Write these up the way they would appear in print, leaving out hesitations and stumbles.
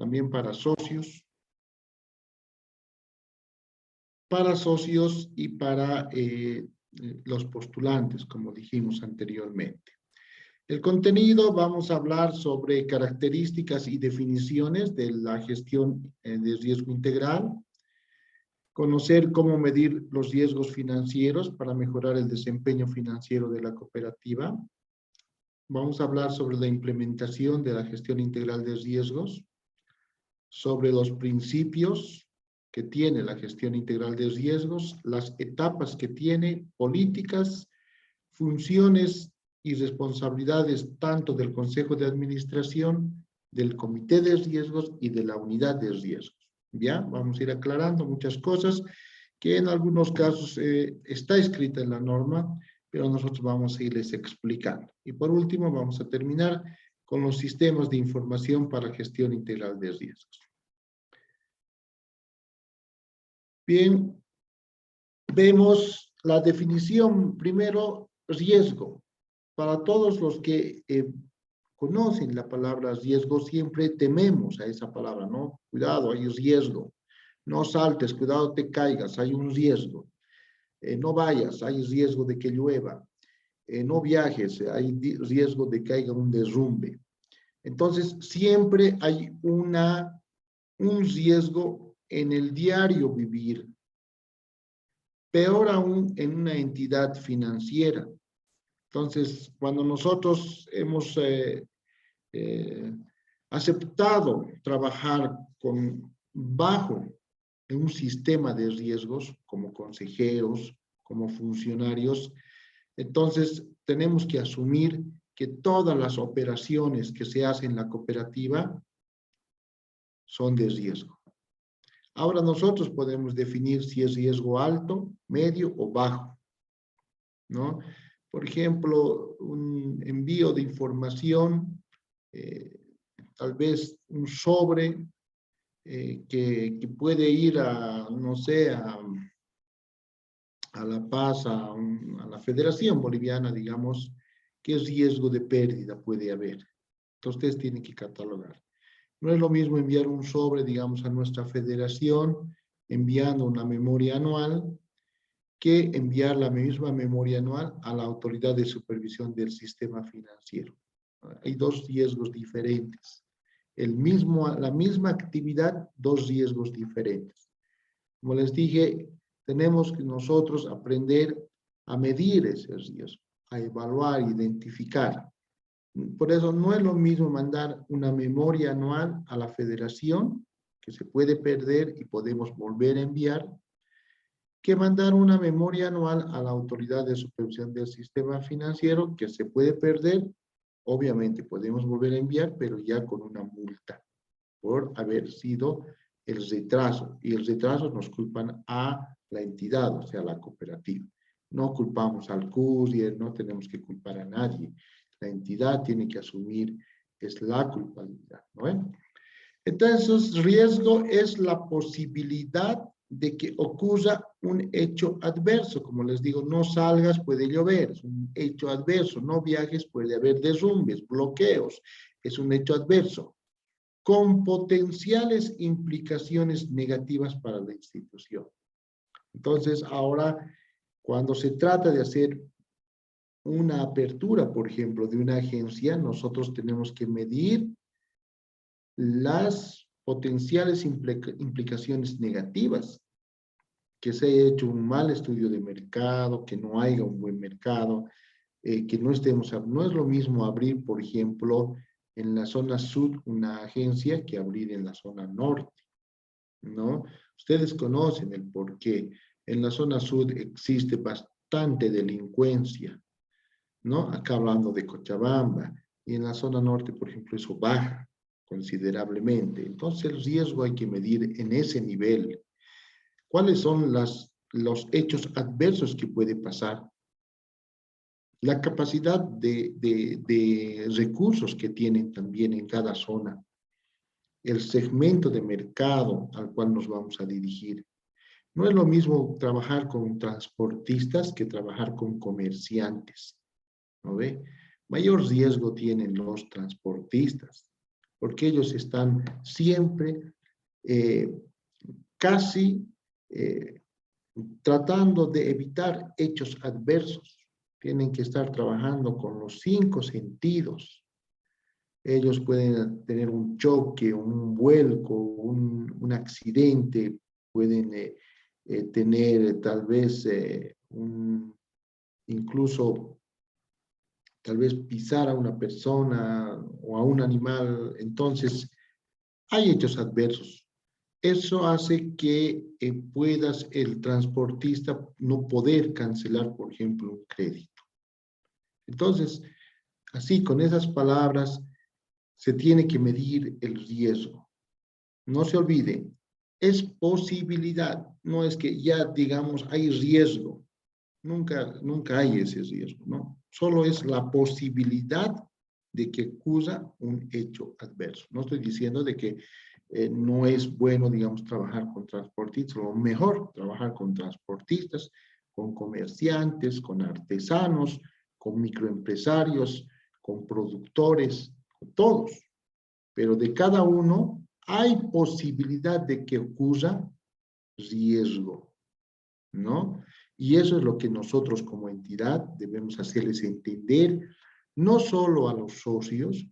también para socios y para los postulantes, como dijimos anteriormente. El contenido, vamos a hablar sobre características y definiciones de la gestión de riesgo integral, conocer cómo medir los riesgos financieros para mejorar el desempeño financiero de la cooperativa. Vamos a hablar sobre la implementación de la gestión integral de riesgos, sobre los principios que tiene la gestión integral de riesgos, las etapas que tiene, políticas, funciones y responsabilidades tanto del Consejo de Administración, del Comité de Riesgos y de la Unidad de Riesgos. Ya, vamos a ir aclarando muchas cosas que en algunos casos está escrita en la norma, pero nosotros vamos a irles explicando. Y por último, vamos a terminar con los sistemas de información para gestión integral de riesgos. Bien, vemos la definición, primero, riesgo. Para todos los que conocen la palabra riesgo, siempre tememos a esa palabra, ¿no? Cuidado, hay riesgo. No saltes, cuidado, te caigas, hay un riesgo. No vayas, hay riesgo de que llueva. No viajes, hay riesgo de que haya un derrumbe. Entonces, siempre hay un riesgo en el diario vivir. Peor aún en una entidad financiera. Entonces, cuando nosotros hemos aceptado trabajar bajo un sistema de riesgos, como consejeros, como funcionarios, entonces tenemos que asumir que todas las operaciones que se hacen en la cooperativa son de riesgo. Ahora nosotros podemos definir si es riesgo alto, medio o bajo, ¿no? Por ejemplo, un envío de información, tal vez un sobre que puede ir a, no sé, a La Paz, a la Federación Boliviana, digamos, ¿qué riesgo de pérdida puede haber? Entonces, ustedes tienen que catalogar. No es lo mismo enviar un sobre, digamos, a nuestra federación, enviando una memoria anual, que enviar la misma memoria anual a la autoridad de supervisión del sistema financiero. Hay dos riesgos diferentes. La misma actividad, dos riesgos diferentes. Como les dije, tenemos que nosotros aprender a medir ese riesgo, a evaluar, identificar. Por eso no es lo mismo mandar una memoria anual a la federación, que se puede perder y podemos volver a enviar, que mandar una memoria anual a la autoridad de supervisión del sistema financiero, que se puede perder. Obviamente podemos volver a enviar, pero ya con una multa por haber sido el retraso. Y el retraso nos culpan a la entidad, o sea, la cooperativa. No culpamos al courier, no tenemos que culpar a nadie. La entidad tiene que asumir, es la culpabilidad, ¿no? Entonces, riesgo es la posibilidad de que ocurra un hecho adverso. Como les digo, no salgas, puede llover, es un hecho adverso. No viajes, puede haber derrumbes, bloqueos, es un hecho adverso, con potenciales implicaciones negativas para la institución. Entonces, ahora, cuando se trata de hacer una apertura, por ejemplo, de una agencia, nosotros tenemos que medir las potenciales implicaciones negativas, que se haya hecho un mal estudio de mercado, que no haya un buen mercado, que no estemos, no es lo mismo abrir, por ejemplo, en la zona sur una agencia que abrir en la zona norte, ¿no? Ustedes conocen el por qué. En la zona sur existe bastante delincuencia, ¿no? Acá hablando de Cochabamba, y en la zona norte, por ejemplo, eso baja considerablemente. Entonces, el riesgo hay que medir en ese nivel. ¿Cuáles son los hechos adversos que puede pasar? La capacidad de recursos que tienen también en cada zona. El segmento de mercado al cual nos vamos a dirigir. No es lo mismo trabajar con transportistas que trabajar con comerciantes, ¿no ve? Mayor riesgo tienen los transportistas, porque ellos están siempre casi tratando de evitar hechos adversos. Tienen que estar trabajando con los 5 sentidos. Ellos pueden tener un choque, un vuelco, un accidente, pueden tener tal vez incluso tal vez pisar a una persona o a un animal. Entonces, hay hechos adversos. Eso hace que puedas el transportista no poder cancelar, por ejemplo, un crédito. Entonces, así con esas palabras, se tiene que medir el riesgo. No se olvide, es posibilidad, no es que ya digamos hay riesgo. Nunca hay ese riesgo, ¿no? Solo es la posibilidad de que ocurra un hecho adverso. No estoy diciendo de que no es bueno, digamos, trabajar con transportistas, lo mejor, trabajar con transportistas, con comerciantes, con artesanos, con microempresarios, con productores, con todos. Pero de cada uno hay posibilidad de que ocurra riesgo, ¿no? Y eso es lo que nosotros como entidad debemos hacerles entender, no solo a los socios,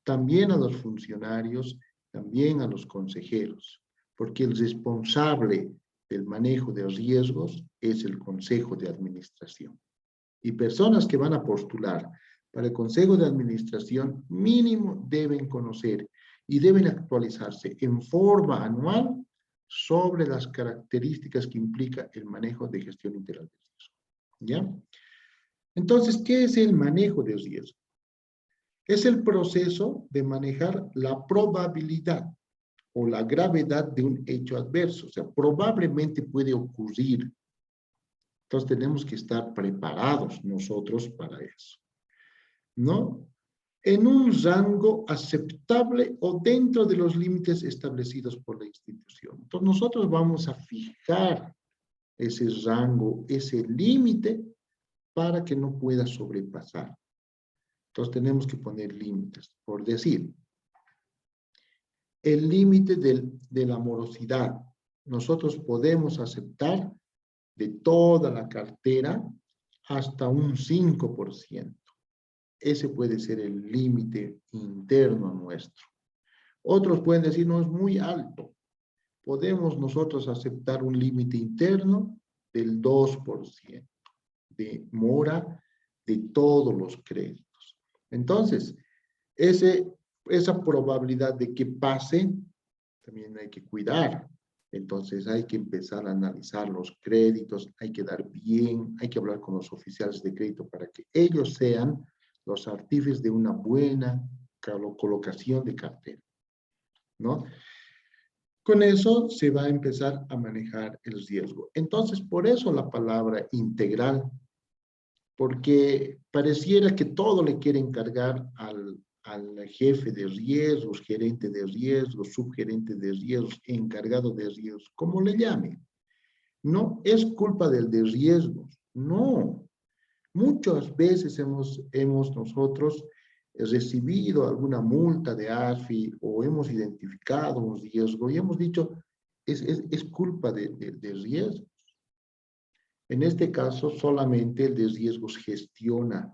también a los funcionarios, también a los consejeros, porque el responsable del manejo de riesgos es el Consejo de Administración. Y personas que van a postular para el Consejo de Administración mínimo deben conocer y deben actualizarse en forma anual sobre las características que implica el manejo de gestión integral de riesgo. ¿Ya? Entonces, ¿qué es el manejo de riesgo? Es el proceso de manejar la probabilidad o la gravedad de un hecho adverso. O sea, probablemente puede ocurrir. Entonces tenemos que estar preparados nosotros para eso, ¿no? En un rango aceptable o dentro de los límites establecidos por la institución. Entonces nosotros vamos a fijar ese rango, ese límite para que no pueda sobrepasar. Entonces tenemos que poner límites. Por decir, el límite de la morosidad. Nosotros podemos aceptar de toda la cartera hasta un 5%. Ese puede ser el límite interno nuestro. Otros pueden decir, no, es muy alto. Podemos nosotros aceptar un límite interno del 2% de mora de todos los créditos. Entonces, esa probabilidad de que pase, también hay que cuidar. Entonces hay que empezar a analizar los créditos, hay que dar bien, hay que hablar con los oficiales de crédito para que ellos sean los artífices de una buena colocación de cartera, ¿no? Con eso se va a empezar a manejar el riesgo. Entonces, por eso la palabra integral, porque pareciera que todo le quiere encargar al jefe de riesgos, gerente de riesgos, subgerente de riesgos, encargado de riesgos, como le llame. No es culpa del de riesgos, no. Muchas veces hemos nosotros recibido alguna multa de AFI o hemos identificado un riesgo y hemos dicho, es culpa de riesgos. En este caso, solamente el de riesgos gestiona,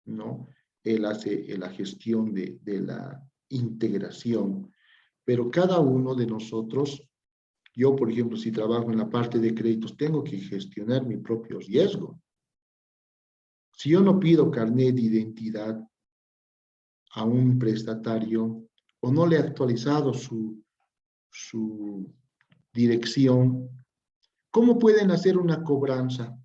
¿no? Él hace la gestión de la integración. Pero cada uno de nosotros, yo, por ejemplo, si trabajo en la parte de créditos, tengo que gestionar mi propio riesgo. Si yo no pido carnet de identidad a un prestatario o no le he actualizado su dirección, ¿cómo pueden hacer una cobranza?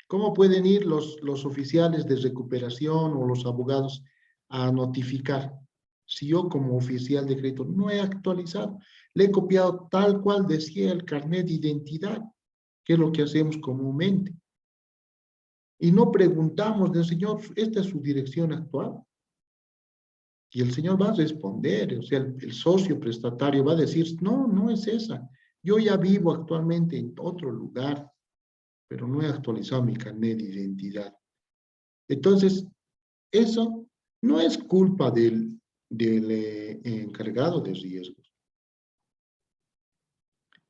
¿Cómo pueden ir los oficiales de recuperación o los abogados a notificar? Si yo como oficial de crédito no he actualizado, le he copiado tal cual decía el carnet de identidad, que es lo que hacemos comúnmente. Y no preguntamos del señor, ¿esta es su dirección actual? Y el señor va a responder, o sea, el socio prestatario va a decir, no, no es esa. Yo ya vivo actualmente en otro lugar, pero no he actualizado mi carnet de identidad. Entonces, eso No es culpa del encargado de riesgos.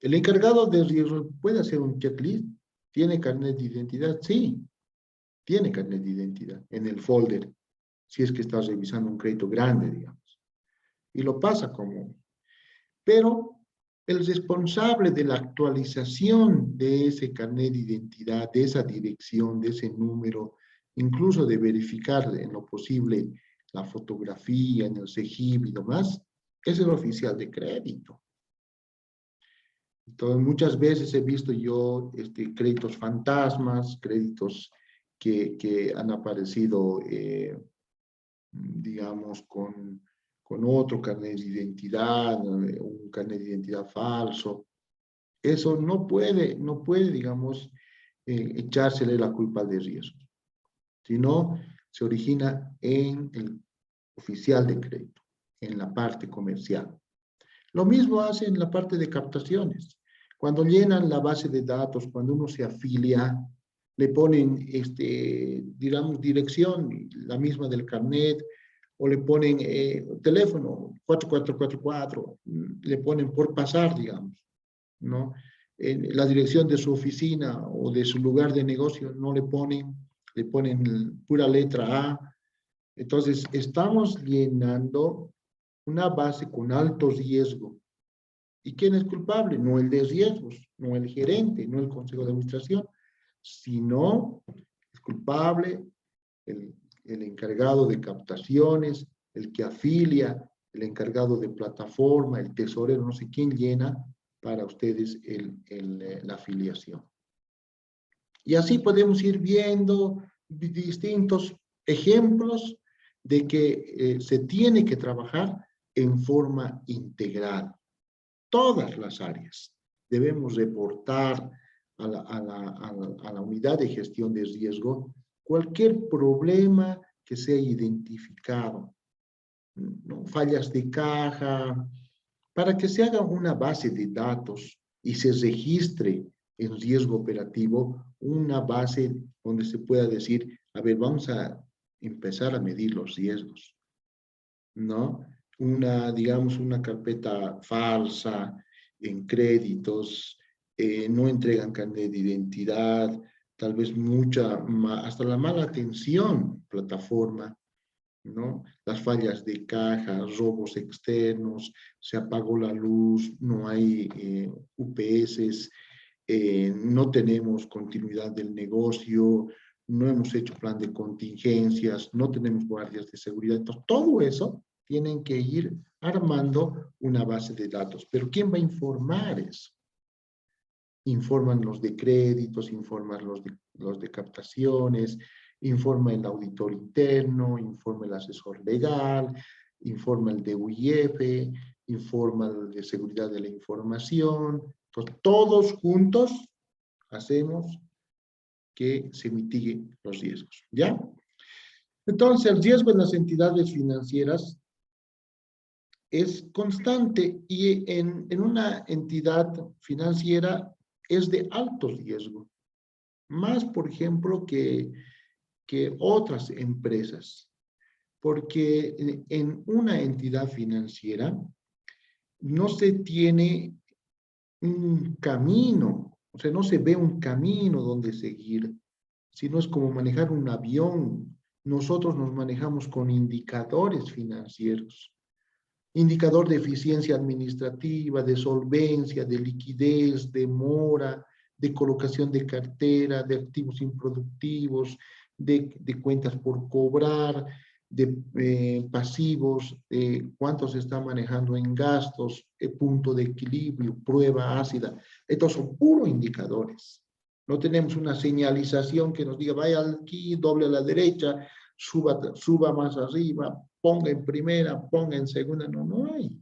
El encargado de riesgos puede hacer un checklist. ¿Tiene carnet de identidad? Sí, tiene carnet de identidad en el folder, si es que estás revisando un crédito grande, digamos. Y lo pasa como. Pero el responsable de la actualización de ese carnet de identidad, de esa dirección, de ese número, incluso de verificar en lo posible la fotografía en el CEGIP y demás, es el oficial de crédito. Entonces, muchas veces he visto yo créditos fantasmas, créditos que han aparecido, digamos, con otro carnet de identidad, un carnet de identidad falso. Eso no puede, digamos, echársele la culpa de riesgo, sino se origina en el oficial de crédito, en la parte comercial. Lo mismo hace en la parte de captaciones. Cuando llenan la base de datos, cuando uno se afilia, le ponen, digamos, dirección, la misma del carnet, o le ponen teléfono 4444, le ponen por pasar, digamos, ¿no? En la dirección de su oficina o de su lugar de negocio no le ponen pura letra A. Entonces, estamos llenando una base con alto riesgo. ¿Y quién es culpable? No el de riesgos, no el gerente, no el consejo de administración, sino es culpable el encargado de captaciones, el que afilia, el encargado de plataforma, el tesorero, no sé quién llena para ustedes la afiliación. Y así podemos ir viendo distintos ejemplos de que se tiene que trabajar en forma integral. Todas las áreas debemos reportar a la unidad de gestión de riesgo cualquier problema que sea identificado, ¿no? Fallas de caja, para que se haga una base de datos y se registre en riesgo operativo, una base donde se pueda decir, a ver, vamos a empezar a medir los riesgos, ¿no? Digamos, una carpeta falsa en créditos, no entregan carnet de identidad, tal vez hasta la mala atención, plataforma, ¿no? Las fallas de caja, robos externos, se apagó la luz, no hay UPS, no tenemos continuidad del negocio, no hemos hecho plan de contingencias, no tenemos guardias de seguridad. Entonces, todo eso tienen que ir armando una base de datos. Pero ¿quién va a informar eso? Informan los de créditos, informan los de captaciones, informa el auditor interno, informa el asesor legal, informa el de UIF, informa el de seguridad de la información. Entonces, todos juntos hacemos que se mitiguen los riesgos, ¿ya? Entonces, el riesgo en las entidades financieras es constante y en una entidad financiera es de alto riesgo, más, por ejemplo, que otras empresas, porque en una entidad financiera no se tiene un camino, o sea, no se ve un camino donde seguir, sino es como manejar un avión. Nosotros nos manejamos con indicadores financieros. Indicador de eficiencia administrativa, de solvencia, de liquidez, de mora, de colocación de cartera, de activos improductivos, de cuentas por cobrar, de pasivos, cuánto se está manejando en gastos, punto de equilibrio, prueba ácida. Estos son puros indicadores. No tenemos una señalización que nos diga, vaya aquí, doble a la derecha, suba más arriba, ponga en primera, ponga en segunda. No hay.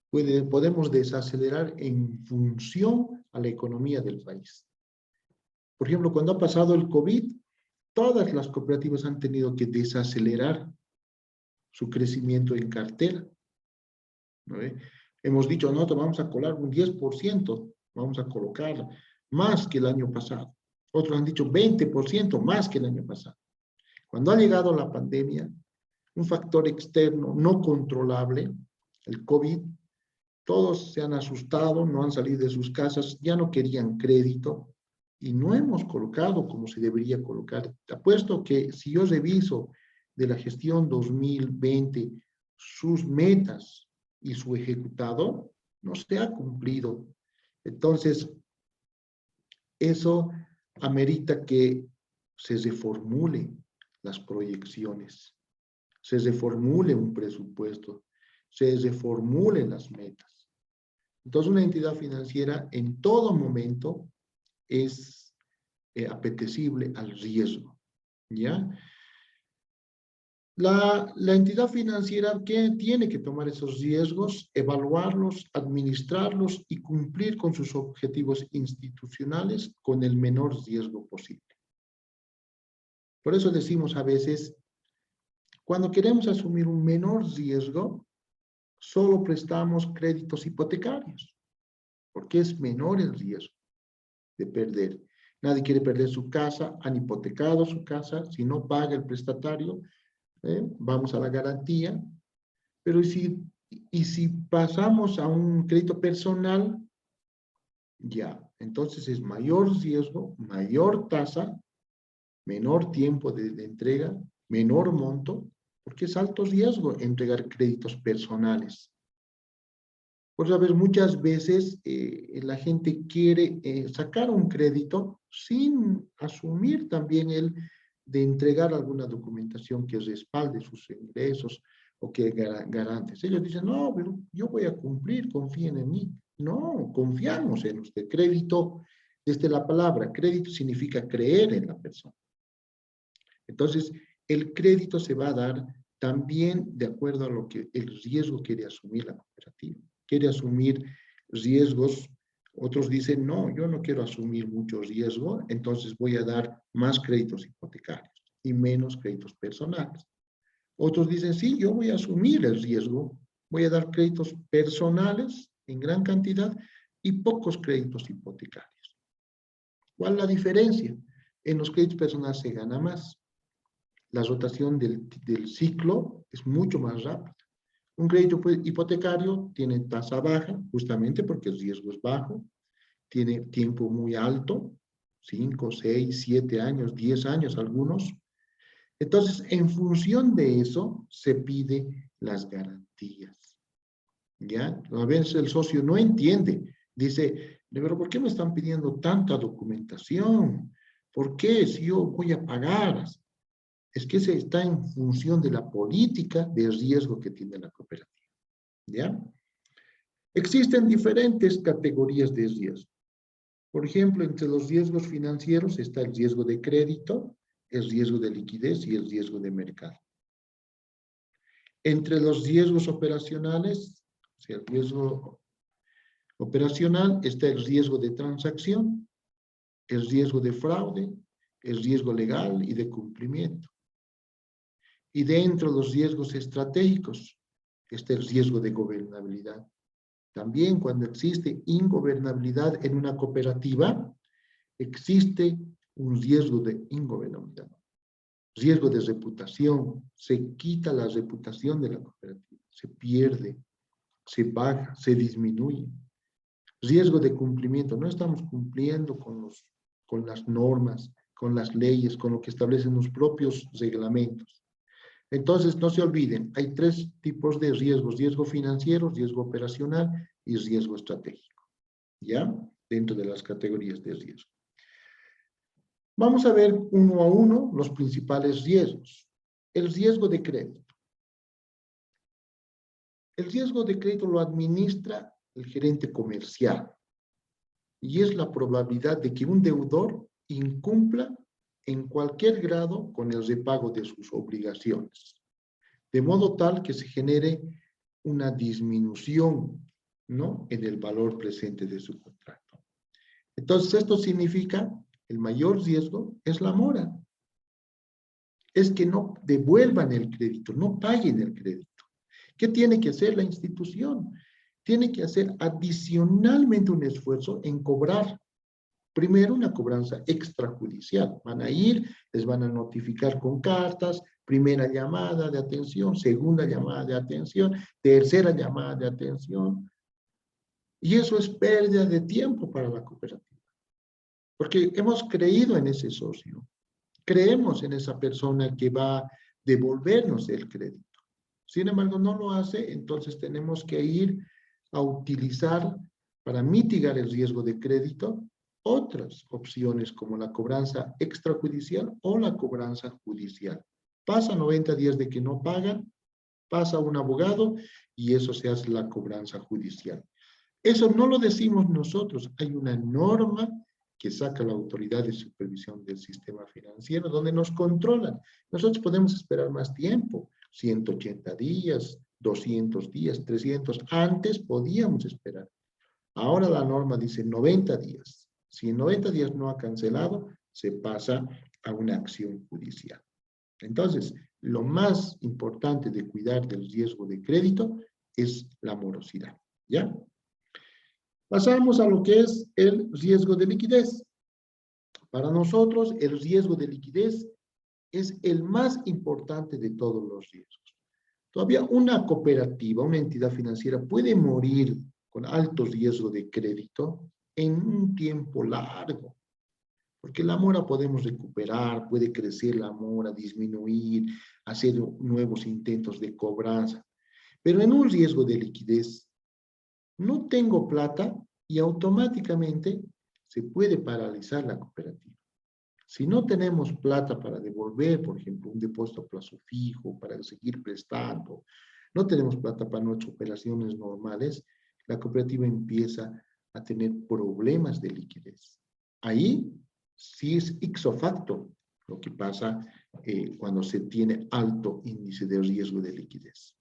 Podemos desacelerar en función a la economía del país. Por ejemplo, cuando ha pasado el COVID, todas las cooperativas han tenido que desacelerar su crecimiento en cartera, ¿no? Hemos dicho, no, vamos a colar un 10%, vamos a colocar más que el año pasado. Otros han dicho 20% más que el año pasado. Cuando ha llegado la pandemia, un factor externo no controlable, el COVID. Todos se han asustado, no han salido de sus casas, ya no querían crédito y no hemos colocado como se debería colocar. Te apuesto que si yo reviso de la gestión 2020 sus metas y su ejecutado, no se ha cumplido. Entonces, eso amerita que se reformule las proyecciones, se reformule un presupuesto, se reformulen las metas. Entonces, una entidad financiera en todo momento es apetecible al riesgo, ¿ya? La entidad financiera que tiene que tomar esos riesgos, evaluarlos, administrarlos y cumplir con sus objetivos institucionales con el menor riesgo posible. Por eso decimos a veces, cuando queremos asumir un menor riesgo, solo prestamos créditos hipotecarios, porque es menor el riesgo de perder. Nadie quiere perder su casa, han hipotecado su casa, si no paga el prestatario, vamos a la garantía, pero si pasamos a un crédito personal, ya, entonces es mayor riesgo, mayor tasa, menor tiempo de entrega, menor monto, porque es alto riesgo entregar créditos personales. Por saber, muchas veces la gente quiere sacar un crédito sin asumir también el de entregar alguna documentación que respalde sus ingresos o que garantes. Ellos dicen, no, pero yo voy a cumplir, confíen en mí. No, confiamos en usted. Crédito, desde la palabra crédito significa creer en la persona. Entonces, el crédito se va a dar también de acuerdo a lo que el riesgo quiere asumir la cooperativa. Quiere asumir riesgos. Otros dicen, no, yo no quiero asumir mucho riesgo, entonces voy a dar más créditos hipotecarios y menos créditos personales. Otros dicen, sí, yo voy a asumir el riesgo, voy a dar créditos personales en gran cantidad y pocos créditos hipotecarios. ¿Cuál es la diferencia? En los créditos personales se gana más. La rotación del ciclo es mucho más rápida. Un crédito hipotecario tiene tasa baja, justamente porque el riesgo es bajo, tiene tiempo muy alto, 5, 6, 7 años, 10 años algunos. Entonces, en función de eso, se pide las garantías. ¿Ya? A veces el socio no entiende, dice, pero ¿por qué me están pidiendo tanta documentación? ¿Por qué si yo voy a pagar? Es que se está en función de la política de riesgo que tiene la cooperativa. ¿Ya? Existen diferentes categorías de riesgo. Por ejemplo, entre los riesgos financieros está el riesgo de crédito, el riesgo de liquidez y el riesgo de mercado. Entre los riesgos operacionales, o sea, el riesgo operacional está el riesgo de transacción, el riesgo de fraude, el riesgo legal y de cumplimiento. Y dentro de los riesgos estratégicos está el riesgo de gobernabilidad. También cuando existe ingobernabilidad en una cooperativa, existe un riesgo de ingobernabilidad. Riesgo de reputación, se quita la reputación de la cooperativa, se pierde, se baja, se disminuye. Riesgo de cumplimiento, no estamos cumpliendo con las normas, con las leyes, con lo que establecen los propios reglamentos. Entonces, no se olviden, hay 3 tipos de riesgos: riesgo financiero, riesgo operacional y riesgo estratégico, ¿ya? Dentro de las categorías de riesgo. Vamos a ver uno a uno los principales riesgos. El riesgo de crédito. El riesgo de crédito lo administra el gerente comercial y es la probabilidad de que un deudor incumpla en cualquier grado con el repago de sus obligaciones, de modo tal que se genere una disminución, ¿no?, en el valor presente de su contrato. Entonces, esto significa, el mayor riesgo es la mora. Es que no devuelvan el crédito, no paguen el crédito. ¿Qué tiene que hacer la institución? Tiene que hacer adicionalmente un esfuerzo en cobrar. Primero, una cobranza extrajudicial. Van a ir, les van a notificar con cartas, Primera llamada de atención, segunda llamada de atención, tercera llamada de atención. Y eso es pérdida de tiempo para la cooperativa. Porque hemos creído en ese socio. Creemos en esa persona que va a devolvernos el crédito. Sin embargo, no lo hace, entonces tenemos que ir a utilizar para mitigar el riesgo de crédito otras opciones como la cobranza extrajudicial o la cobranza judicial. Pasa 90 días de que no pagan, pasa un abogado y eso se hace la cobranza judicial. Eso no lo decimos nosotros, hay una norma que saca la autoridad de supervisión del sistema financiero donde nos controlan. Nosotros podemos esperar más tiempo, 180 días, 200 días, 300. Antes podíamos esperar. Ahora la norma dice 90 días. Si en 90 días no ha cancelado, se pasa a una acción judicial. Entonces, lo más importante de cuidar del riesgo de crédito es la morosidad, ¿ya? Pasamos a lo que es el riesgo de liquidez. Para nosotros, el riesgo de liquidez es el más importante de todos los riesgos. Todavía una cooperativa, una entidad financiera puede morir con alto riesgo de crédito en un tiempo largo. Porque la mora podemos recuperar, puede crecer la mora, disminuir, hacer nuevos intentos de cobranza. Pero en un riesgo de liquidez, no tengo plata y automáticamente se puede paralizar la cooperativa. Si no tenemos plata para devolver, por ejemplo, un depósito a plazo fijo, para seguir prestando, no tenemos plata para nuestras operaciones normales, la cooperativa empieza a tener problemas de liquidez. Ahí sí es ipso facto lo que pasa cuando se tiene alto índice de riesgo de liquidez.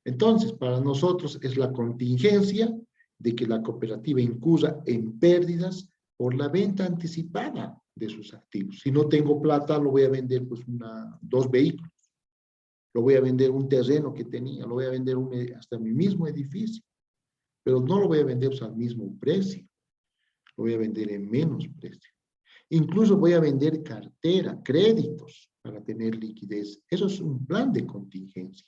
Entonces, para nosotros es la contingencia de que la cooperativa incurra en pérdidas por la venta anticipada de sus activos. Si no tengo plata, lo voy a vender pues dos vehículos. Lo voy a vender un terreno que tenía, lo voy a vender hasta mi mismo edificio. Pero no lo voy a vender pues, al mismo precio. Lo voy a vender en menos precio. Incluso voy a vender cartera, créditos para tener liquidez. Eso es un plan de contingencia.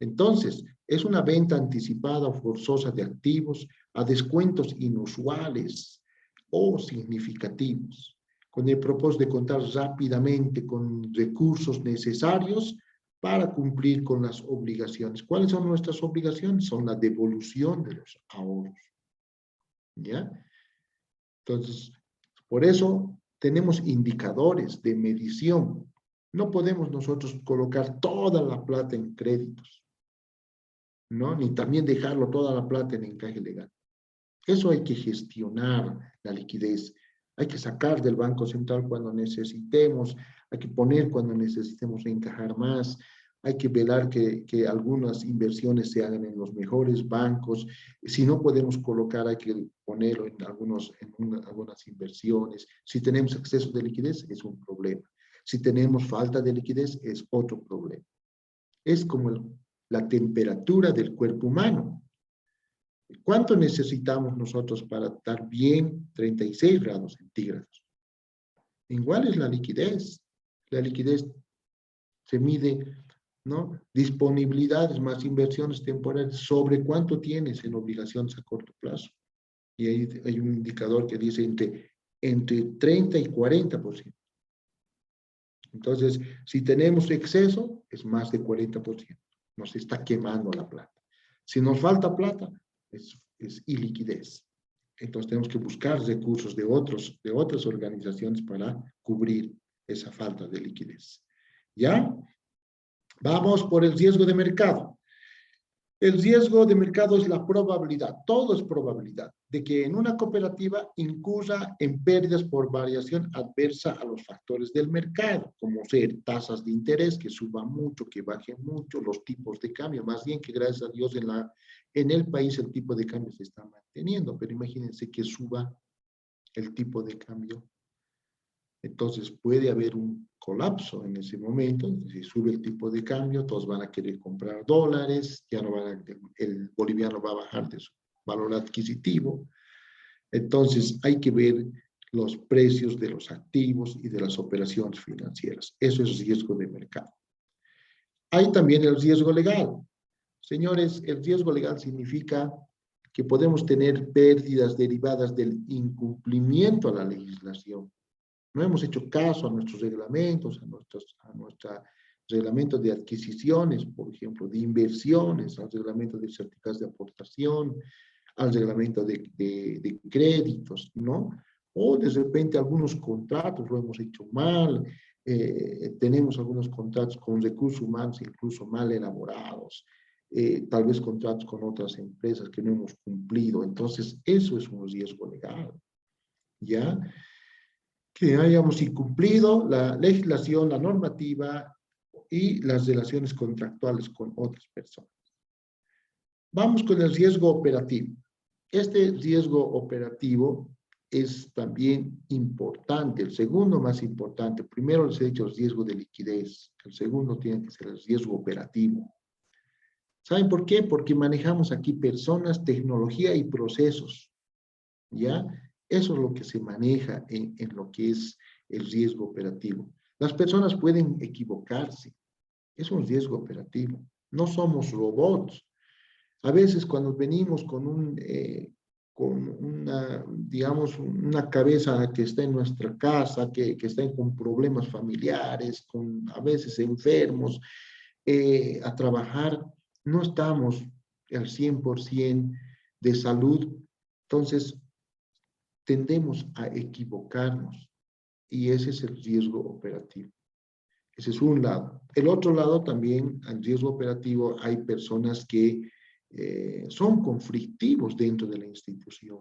Entonces, es una venta anticipada o forzosa de activos a descuentos inusuales o significativos, con el propósito de contar rápidamente con recursos necesarios para cumplir con las obligaciones. ¿Cuáles son nuestras obligaciones? Son la devolución de los ahorros. ¿Ya? Entonces, por eso tenemos indicadores de medición. No podemos nosotros colocar toda la plata en créditos, ¿no? Ni también dejarlo toda la plata en encaje legal. Eso hay que gestionar la liquidez. Hay que sacar del Banco Central cuando necesitemos, hay que poner cuando necesitemos encajar más, hay que velar que algunas inversiones se hagan en los mejores bancos. Si no podemos colocar, hay que ponerlo en algunas inversiones. Si tenemos exceso de liquidez, es un problema. Si tenemos falta de liquidez, es otro problema. Es como la temperatura del cuerpo humano. ¿Cuánto necesitamos nosotros para estar bien? 36 grados centígrados. Igual es la liquidez. La liquidez se mide, ¿no? Disponibilidades más inversiones temporales sobre cuánto tienes en obligaciones a corto plazo. Y ahí hay un indicador que dice entre 30 y 40%. Entonces, si tenemos exceso, es más de 40%. Nos está quemando la plata. Si nos falta plata, es iliquidez. Entonces tenemos que buscar recursos de otras organizaciones para cubrir esa falta de liquidez. ¿Ya? Vamos por el riesgo de mercado. El riesgo de mercado es la probabilidad, todo es probabilidad, de que en una cooperativa incurra en pérdidas por variación adversa a los factores del mercado, como ser tasas de interés que suban mucho, que bajen mucho, los tipos de cambio, más bien que gracias a Dios en el país el tipo de cambio se está manteniendo, pero imagínense que suba el tipo de cambio. Entonces puede haber un colapso en ese momento. Si sube el tipo de cambio, todos van a querer comprar dólares, ya no el boliviano va a bajar de su valor adquisitivo. Entonces hay que ver los precios de los activos y de las operaciones financieras. Eso es riesgo de mercado. Hay también el riesgo legal. Señores, el riesgo legal significa que podemos tener pérdidas derivadas del incumplimiento a la legislación. No hemos hecho caso a nuestros reglamentos, a nuestro reglamento de adquisiciones, por ejemplo, de inversiones, al reglamento de certificados de aportación, al reglamento de créditos, ¿no? O de repente algunos contratos lo hemos hecho mal, tenemos algunos contratos con recursos humanos incluso mal elaborados, tal vez contratos con otras empresas que no hemos cumplido. Entonces, eso es un riesgo legal, ¿ya? Que hayamos incumplido la legislación, la normativa y las relaciones contractuales con otras personas. Vamos con el riesgo operativo. Este riesgo operativo es también importante, el segundo más importante. Primero les he dicho el riesgo de liquidez, el segundo tiene que ser el riesgo operativo. ¿Saben por qué? Porque manejamos aquí personas, tecnología y procesos, ¿ya? Eso es lo que se maneja en lo que es el riesgo operativo. Las personas pueden equivocarse, es un riesgo operativo. No somos robots. A veces cuando venimos con una, digamos, una cabeza que está en nuestra casa, que está con problemas familiares, a veces enfermos, a trabajar, no estamos al 100% de salud, entonces tendemos a equivocarnos y ese es el riesgo operativo. Ese es un lado. El otro lado también, en riesgo operativo, hay personas que son conflictivos dentro de la institución.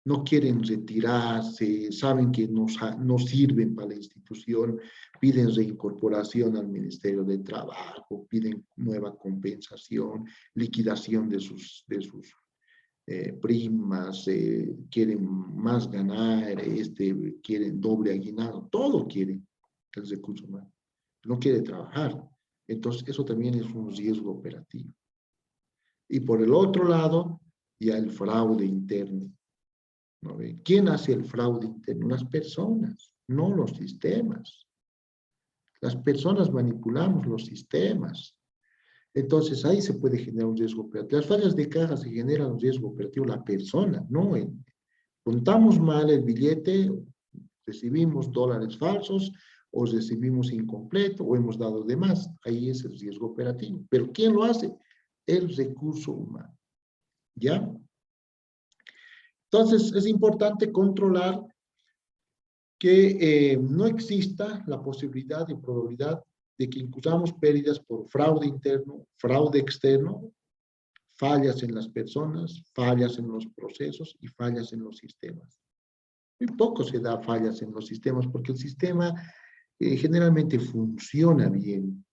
No quieren retirarse, saben que no sirven para la institución, piden reincorporación al Ministerio de Trabajo, piden nueva compensación, liquidación de sus primas, quieren más ganar, quieren doble aguinaldo, todo quieren el recurso humano. No quiere trabajar. Entonces, eso también es un riesgo operativo. Y por el otro lado, ya el fraude interno. ¿No ve? ¿Quién hace el fraude interno? Las personas, no los sistemas. Las personas manipulamos los sistemas. Entonces, ahí se puede generar un riesgo operativo. Las fallas de caja se generan un riesgo operativo la persona, no contamos mal el billete, recibimos dólares falsos, o recibimos incompleto, o hemos dado de más. Ahí es el riesgo operativo. ¿Pero quién lo hace? El recurso humano. ¿Ya? Entonces, es importante controlar que no exista la posibilidad y probabilidad de que incurramos pérdidas por fraude interno, fraude externo, fallas en las personas, fallas en los procesos y fallas en los sistemas. Muy poco se da fallas en los sistemas porque el sistema generalmente funciona bien,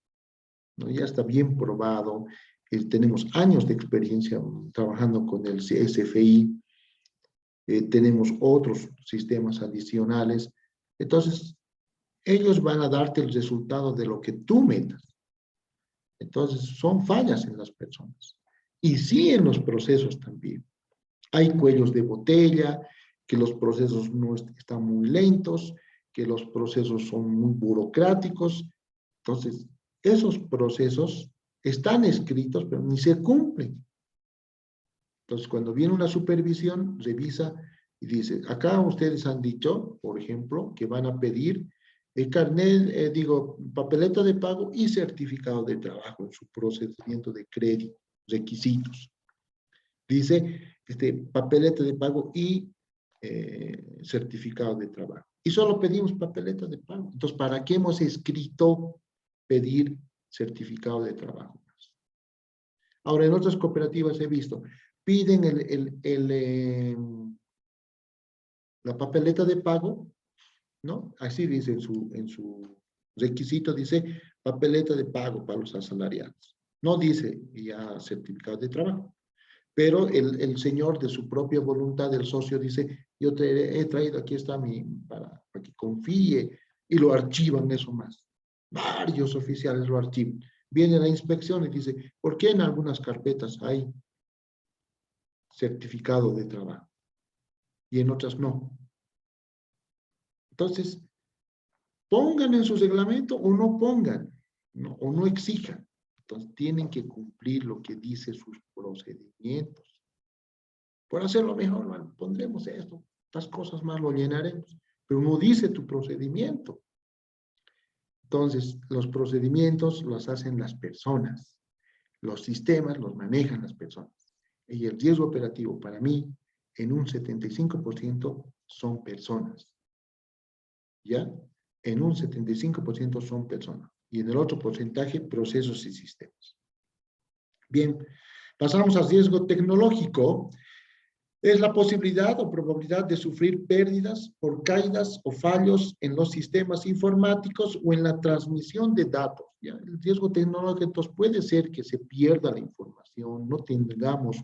¿no? Ya está bien probado, tenemos años de experiencia trabajando con el SFI, tenemos otros sistemas adicionales, entonces ellos van a darte el resultado de lo que tú metas. Entonces son fallas en las personas y sí en los procesos también. Hay cuellos de botella, que los procesos no están muy lentos, que los procesos son muy burocráticos. Entonces, esos procesos están escritos, pero ni se cumplen. Entonces, cuando viene una supervisión, revisa y dice, acá ustedes han dicho, por ejemplo, que van a pedir el carnet, papeleta de pago y certificado de trabajo en su procedimiento de crédito, requisitos. Dice, papeleta de pago y certificado de trabajo. Y solo pedimos papeleta de pago. Entonces, ¿para qué hemos escrito pedir certificado de trabajo? Ahora, en otras cooperativas he visto, piden la papeleta de pago, ¿no? Así dice en su requisito, dice papeleta de pago para los asalariados. No dice ya certificado de trabajo. Pero el señor de su propia voluntad, el socio, dice, yo te he traído, aquí está para que confíe, y lo archivan eso más. Varios oficiales lo archivan. Viene la inspección y dice, ¿por qué en algunas carpetas hay certificado de trabajo y en otras no? Entonces, pongan en su reglamento o no pongan, ¿no? O no exijan. Entonces, tienen que cumplir lo que dice sus procedimientos. Por hacerlo mejor, bueno, pondremos esto, estas cosas más lo llenaremos, pero no dice tu procedimiento. Entonces, los procedimientos los hacen las personas, los sistemas los manejan las personas. Y el riesgo operativo, para mí, en un 75% son personas. ¿Ya? En un 75% son personas. Y en el otro porcentaje, procesos y sistemas. Bien, pasamos al riesgo tecnológico. Es la posibilidad o probabilidad de sufrir pérdidas por caídas o fallos en los sistemas informáticos o en la transmisión de datos. ¿Ya? El riesgo tecnológico entonces puede ser que se pierda la información, no tengamos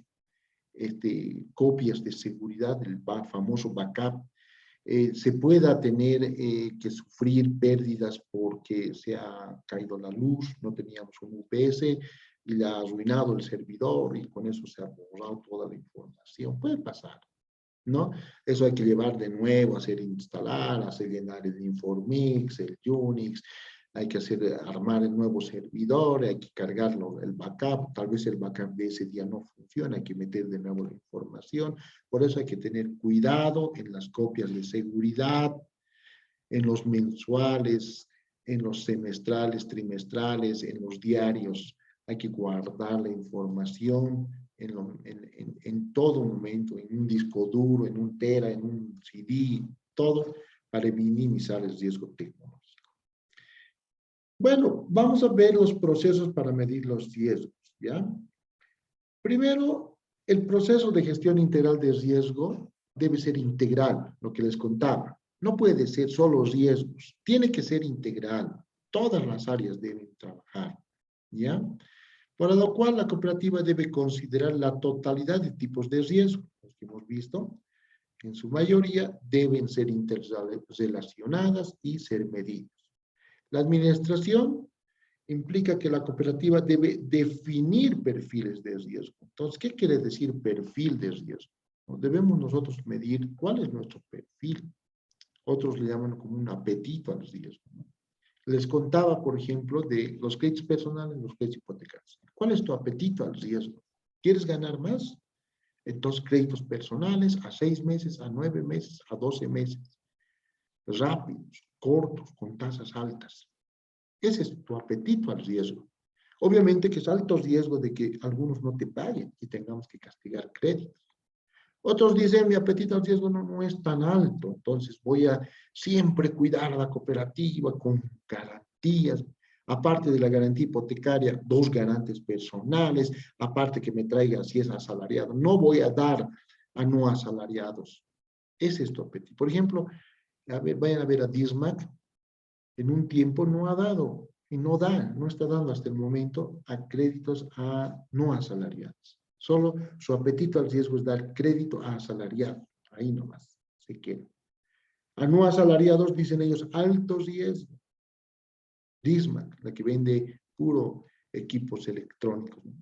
copias de seguridad, el famoso backup, se pueda tener que sufrir pérdidas porque se ha caído la luz, no teníamos un UPS y le ha arruinado el servidor y con eso se ha borrado toda la información. Puede pasar, ¿no? Eso hay que llevar de nuevo, hacer instalar, hacer llenar el Informix, el Unix, hay que armar el nuevo servidor, hay que cargarlo, el backup, tal vez el backup de ese día no funciona, hay que meter de nuevo la información, por eso hay que tener cuidado en las copias de seguridad, en los mensuales, en los semestrales, trimestrales, en los diarios, hay que guardar la información en todo momento, en un disco duro, en un tera, en un CD, todo para minimizar el riesgo tecnológico. Bueno, vamos a ver los procesos para medir los riesgos, ¿ya? Primero, el proceso de gestión integral de riesgo debe ser integral, lo que les contaba. No puede ser solo riesgos, tiene que ser integral. Todas las áreas deben trabajar, ¿ya? Para lo cual la cooperativa debe considerar la totalidad de tipos de riesgo, los que hemos visto, en su mayoría deben ser interrelacionadas y ser medidas. La administración implica que la cooperativa debe definir perfiles de riesgo. Entonces, ¿qué quiere decir perfil de riesgo? Debemos nosotros medir cuál es nuestro perfil. Otros le llaman como un apetito al riesgo, ¿no? Les contaba, por ejemplo, de los créditos personales, los créditos hipotecarios. ¿Cuál es tu apetito al riesgo? ¿Quieres ganar más? Entonces, créditos personales a 6 meses, a 9 meses, a 12 meses. Rápidos, cortos, con tasas altas. Ese es tu apetito al riesgo. Obviamente que es alto riesgo de que algunos no te paguen y tengamos que castigar créditos. Otros dicen, mi apetito al riesgo no es tan alto, entonces voy a siempre cuidar a la cooperativa con garantías, aparte de la garantía hipotecaria, 2 garantes personales, aparte que me traiga si es asalariado. No voy a dar a no asalariados. Ese es tu apetito. Por ejemplo, vayan a ver a Dismac, en un tiempo no ha dado y no está dando hasta el momento a créditos a no asalariados. Solo su apetito al riesgo es dar crédito a asalariados. Ahí nomás se queda. A no asalariados, dicen ellos, alto riesgo. Dismac, la que vende puro equipos electrónicos, ¿no?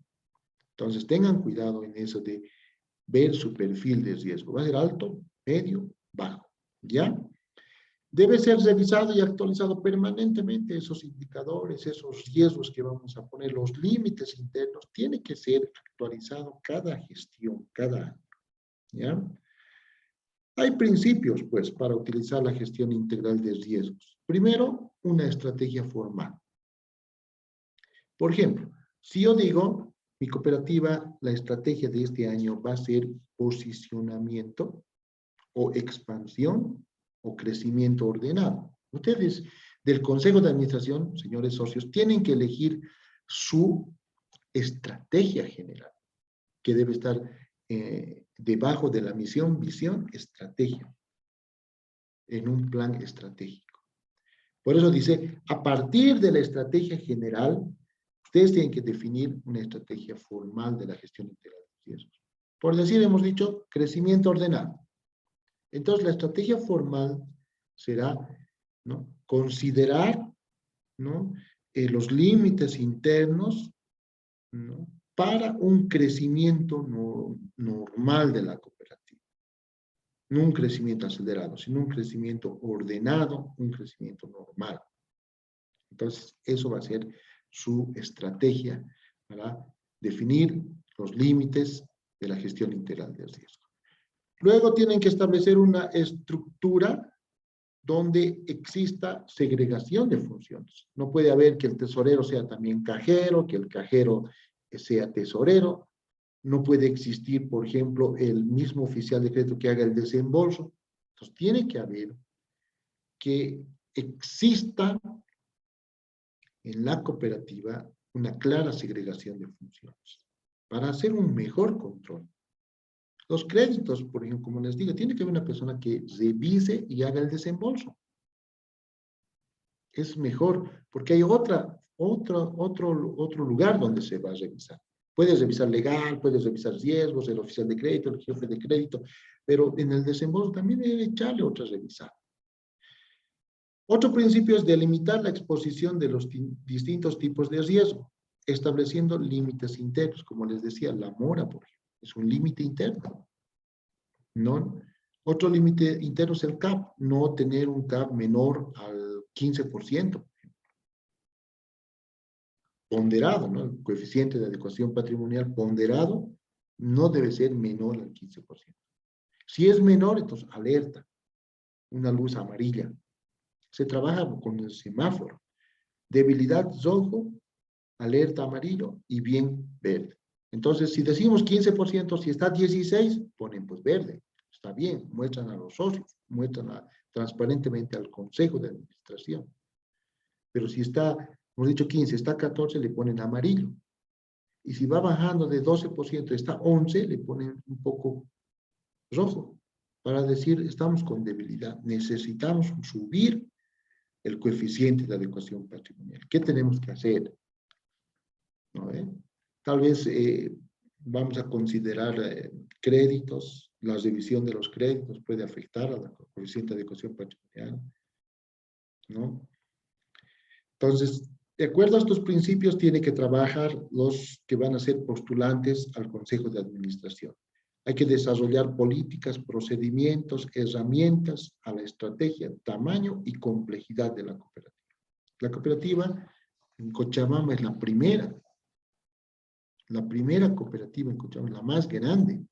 Entonces tengan cuidado en eso de ver su perfil de riesgo. Va a ser alto, medio, bajo. ¿Ya? Debe ser revisado y actualizado permanentemente esos indicadores, esos riesgos que vamos a poner, los límites internos, tiene que ser actualizado cada gestión, cada año, ¿ya? Hay principios, pues, para utilizar la gestión integral de riesgos. Primero, una estrategia formal. Por ejemplo, si yo digo, mi cooperativa, la estrategia de este año va a ser posicionamiento o expansión o crecimiento ordenado. Ustedes del Consejo de Administración, señores socios, tienen que elegir su estrategia general, que debe estar debajo de la misión, visión, estrategia, en un plan estratégico. Por eso dice, a partir de la estrategia general, ustedes tienen que definir una estrategia formal de la gestión integral de riesgos. Por decir, hemos dicho, crecimiento ordenado. Entonces, la estrategia formal será, ¿no?, considerar, ¿no?, los límites internos, ¿no?, para un crecimiento normal de la cooperativa. no un crecimiento acelerado, sino un crecimiento ordenado, un crecimiento normal. Entonces, eso va a ser su estrategia para definir los límites de la gestión integral de riesgo. Luego tienen que establecer una estructura donde exista segregación de funciones. No puede haber que el tesorero sea también cajero, que el cajero sea tesorero. No puede existir, por ejemplo, el mismo oficial de crédito que haga el desembolso. Entonces, tiene que haber que exista en la cooperativa una clara segregación de funciones para hacer un mejor control. Los créditos, por ejemplo, como les digo, tiene que haber una persona que revise y haga el desembolso. Es mejor, porque hay otro lugar donde se va a revisar. Puedes revisar legal, puedes revisar riesgos, el oficial de crédito, el jefe de crédito, pero en el desembolso también debe echarle otra revisada. Otro principio es delimitar la exposición de los distintos tipos de riesgo, estableciendo límites internos, como les decía, la mora, por ejemplo, es un límite interno, ¿no? Otro límite interno es el CAP, no tener un CAP menor al 15%. Ponderado, ¿no? El coeficiente de adecuación patrimonial ponderado no debe ser menor al 15%. Si es menor, entonces alerta, una luz amarilla. Se trabaja con el semáforo. Debilidad rojo, alerta amarillo y bien verde. Entonces, si decimos 15%, si está 16, ponen pues verde. Está bien, muestran a los socios, muestran transparentemente al consejo de administración. Pero si está, hemos dicho 15, está 14, le ponen amarillo. Y si va bajando de 12%, está 11, le ponen un poco rojo. Para decir, estamos con debilidad, necesitamos subir el coeficiente de adecuación patrimonial. ¿Qué tenemos que hacer? ¿No? Tal vez vamos a considerar créditos, la revisión de los créditos puede afectar a la coeficiente de adecuación patrimonial, ¿no? Entonces, de acuerdo a estos principios, tiene que trabajar los que van a ser postulantes al Consejo de Administración. Hay que desarrollar políticas, procedimientos, herramientas a la estrategia, tamaño y complejidad de la cooperativa. La cooperativa en Cochabamba es la primera cooperativa en Cochabamba, la más grande.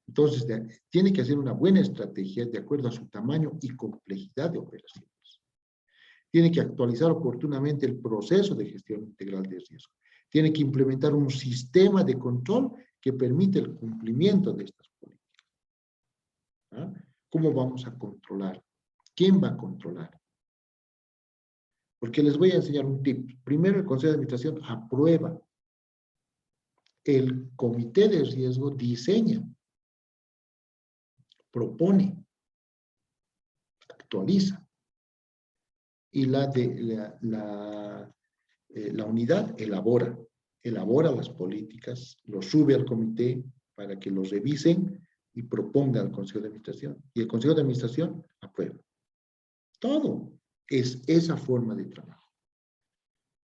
Entonces, tiene que hacer una buena estrategia de acuerdo a su tamaño y complejidad de operaciones. Tiene que actualizar oportunamente el proceso de gestión integral de riesgo. Tiene que implementar un sistema de control que permite el cumplimiento de estas políticas. ¿Ah? ¿Cómo vamos a controlar? ¿Quién va a controlar? Porque les voy a enseñar un tip. Primero, el Consejo de Administración aprueba. El Comité de Riesgo diseña, propone, actualiza. Y la unidad elabora las políticas, lo sube al comité para que los revisen y proponga al Consejo de Administración. Y el Consejo de Administración aprueba. Todo es esa forma de trabajo.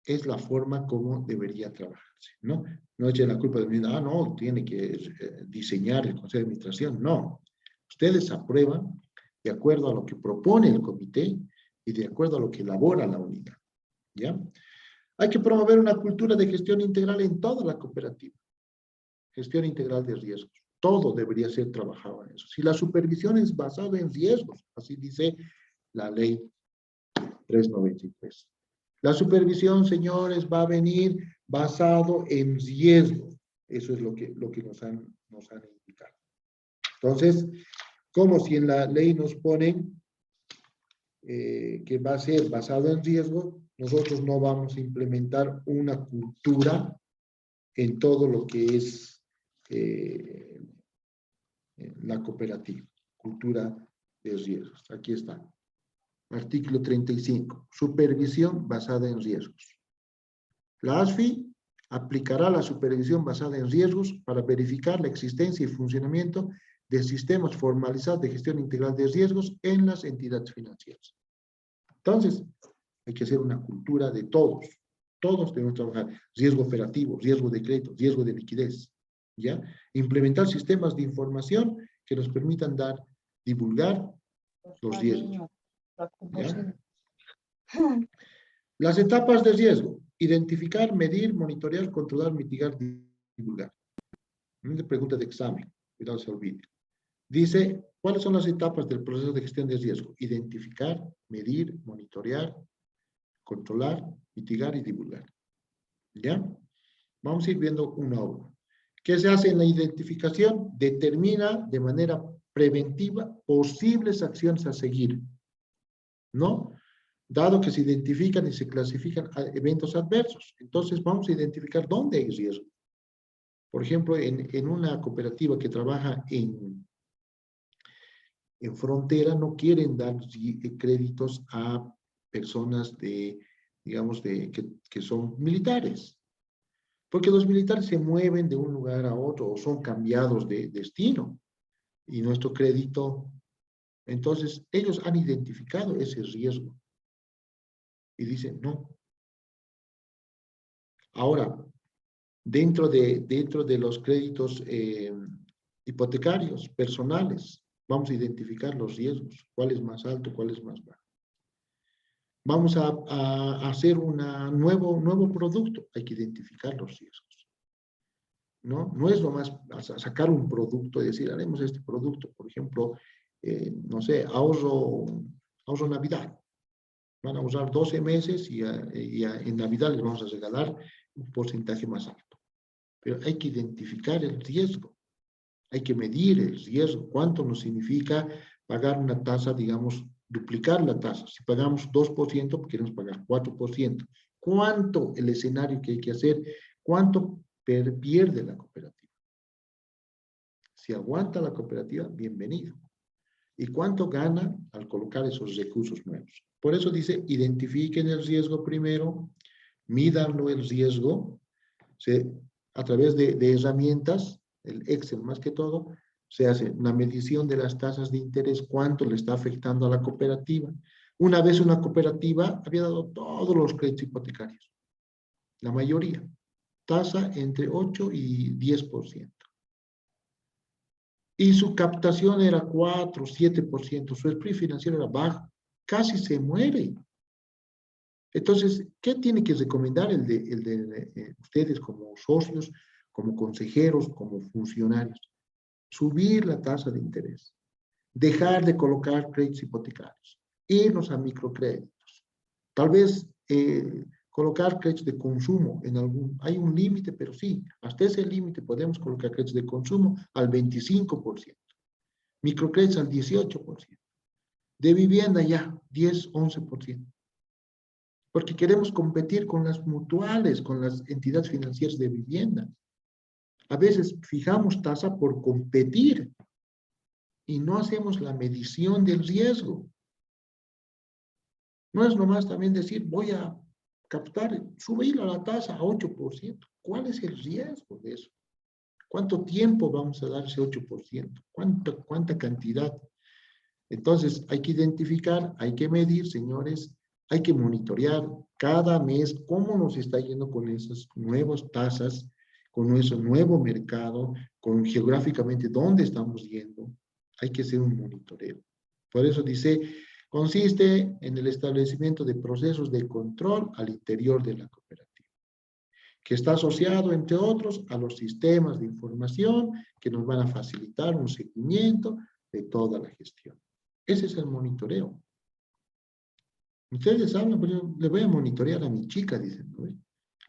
Es la forma como debería trabajarse, ¿no? No echen la culpa de mí, no, tiene que diseñar el Consejo de Administración. No. Ustedes aprueban de acuerdo a lo que propone el comité y de acuerdo a lo que elabora la unidad, ¿ya? Hay que promover una cultura de gestión integral en toda la cooperativa. Gestión integral de riesgos. Todo debería ser trabajado en eso. Si la supervisión es basada en riesgos, así dice la ley 393. La supervisión, señores, va a venir basado en riesgos. Eso es lo que nos han indicado. Entonces, como si en la ley nos ponen que va a ser basado en riesgo, nosotros no vamos a implementar una cultura en todo lo que es la cooperativa, cultura de riesgos. Aquí está. Artículo 35. Supervisión basada en riesgos. La ASFI aplicará la supervisión basada en riesgos para verificar la existencia y funcionamiento de sistemas formalizados de gestión integral de riesgos en las entidades financieras. Entonces, hay que hacer una cultura de todos. Todos tenemos que trabajar. Riesgo operativo, riesgo de crédito, riesgo de liquidez. ¿Ya? Implementar sistemas de información que nos permitan dar divulgar los riesgos. ¿Ya? Las etapas de riesgo: identificar, medir, monitorear, controlar, mitigar, divulgar. Una pregunta de examen, cuidado se olvide. Dice, ¿cuáles son las etapas del proceso de gestión de riesgo? Identificar, medir, monitorear, controlar, mitigar y divulgar. ¿Ya? Vamos a ir viendo uno a uno. ¿Qué se hace en la identificación? Determina de manera preventiva posibles acciones a seguir, ¿no? Dado que se identifican y se clasifican eventos adversos. Entonces vamos a identificar dónde hay riesgo. Por ejemplo, en una cooperativa que trabaja en frontera, no quieren dar créditos a personas digamos, que son militares. Porque los militares se mueven de un lugar a otro o son cambiados de destino. Y nuestro crédito, entonces, ellos han identificado ese riesgo. Y dicen, no. Ahora, dentro de los créditos hipotecarios, personales, vamos a identificar los riesgos. ¿Cuál es más alto, cuál es más bajo? Vamos a hacer un nuevo producto. Hay que identificar los riesgos. No es nomás sacar un producto y decir, haremos este producto, por ejemplo, no sé, ahorro Navidad. Van a usar 12 meses y en Navidad les vamos a regalar un porcentaje más alto. Pero hay que identificar el riesgo. Hay que medir el riesgo. ¿Cuánto nos significa pagar una tasa, digamos, duplicar la tasa? Si pagamos 2%, queremos pagar 4%. ¿Cuánto el escenario que hay que hacer? ¿Cuánto pierde la cooperativa? Si aguanta la cooperativa, bienvenido. ¿Y cuánto gana al colocar esos recursos nuevos? Por eso dice, identifiquen el riesgo primero, mídanlo el riesgo, a través de herramientas, el Excel más que todo, se hace una medición de las tasas de interés, cuánto le está afectando a la cooperativa. Una vez una cooperativa había dado todos los créditos hipotecarios, la mayoría, tasa entre 8 y 10%. Y su captación era 4, 7%, su spread financiero era bajo, casi se muere. Entonces, ¿qué tiene que recomendar ustedes como socios, como consejeros, como funcionarios? Subir la tasa de interés, dejar de colocar créditos hipotecarios, irnos a microcréditos, tal vez colocar créditos de consumo hay un límite, pero sí, hasta ese límite podemos colocar créditos de consumo al 25%, microcréditos al 18%, de vivienda ya 10, 11%. Porque queremos competir con las mutuales, con las entidades financieras de vivienda. A veces fijamos tasa por competir y no hacemos la medición del riesgo. No es nomás también decir, voy a captar, subir la tasa a 8%. ¿Cuál es el riesgo de eso? ¿Cuánto tiempo vamos a dar ese 8%? ¿Cuánta cantidad? Entonces, hay que identificar, hay que medir, señores, hay que monitorear cada mes cómo nos está yendo con esas nuevas tasas, con ese nuevo mercado, con geográficamente dónde estamos yendo. Hay que hacer un monitoreo. Por eso dice, consiste en el establecimiento de procesos de control al interior de la cooperativa, que está asociado, entre otros, a los sistemas de información que nos van a facilitar un seguimiento de toda la gestión. Ese es el monitoreo. Ustedes hablan, pero le voy a monitorear a mi chica, dicen, ¿no?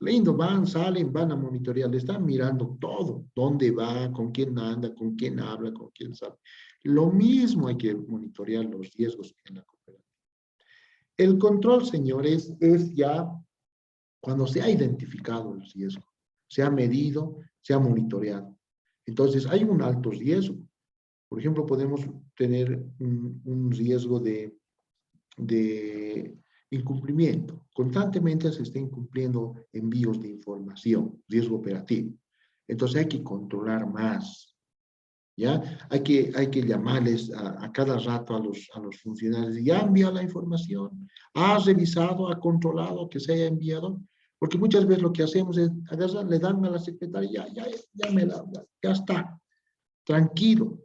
Lindo, salen, van a monitorear, le están mirando todo, dónde va, con quién anda, con quién habla, con quién sabe. Lo mismo hay que monitorear los riesgos en la cooperativa. El control, señores, es ya cuando se ha identificado el riesgo, se ha medido, se ha monitoreado. Entonces, hay un alto riesgo. Por ejemplo, podemos tener un riesgo de incumplimiento. Constantemente se está incumpliendo envíos de información, riesgo operativo. Entonces hay que controlar más, ¿ya? Hay que llamarles a cada rato a los funcionarios. ¿Ya envía la información? ¿Ha revisado, ha controlado que se haya enviado? Porque muchas veces lo que hacemos es agarrar, le dan a la secretaria, ya está, tranquilo.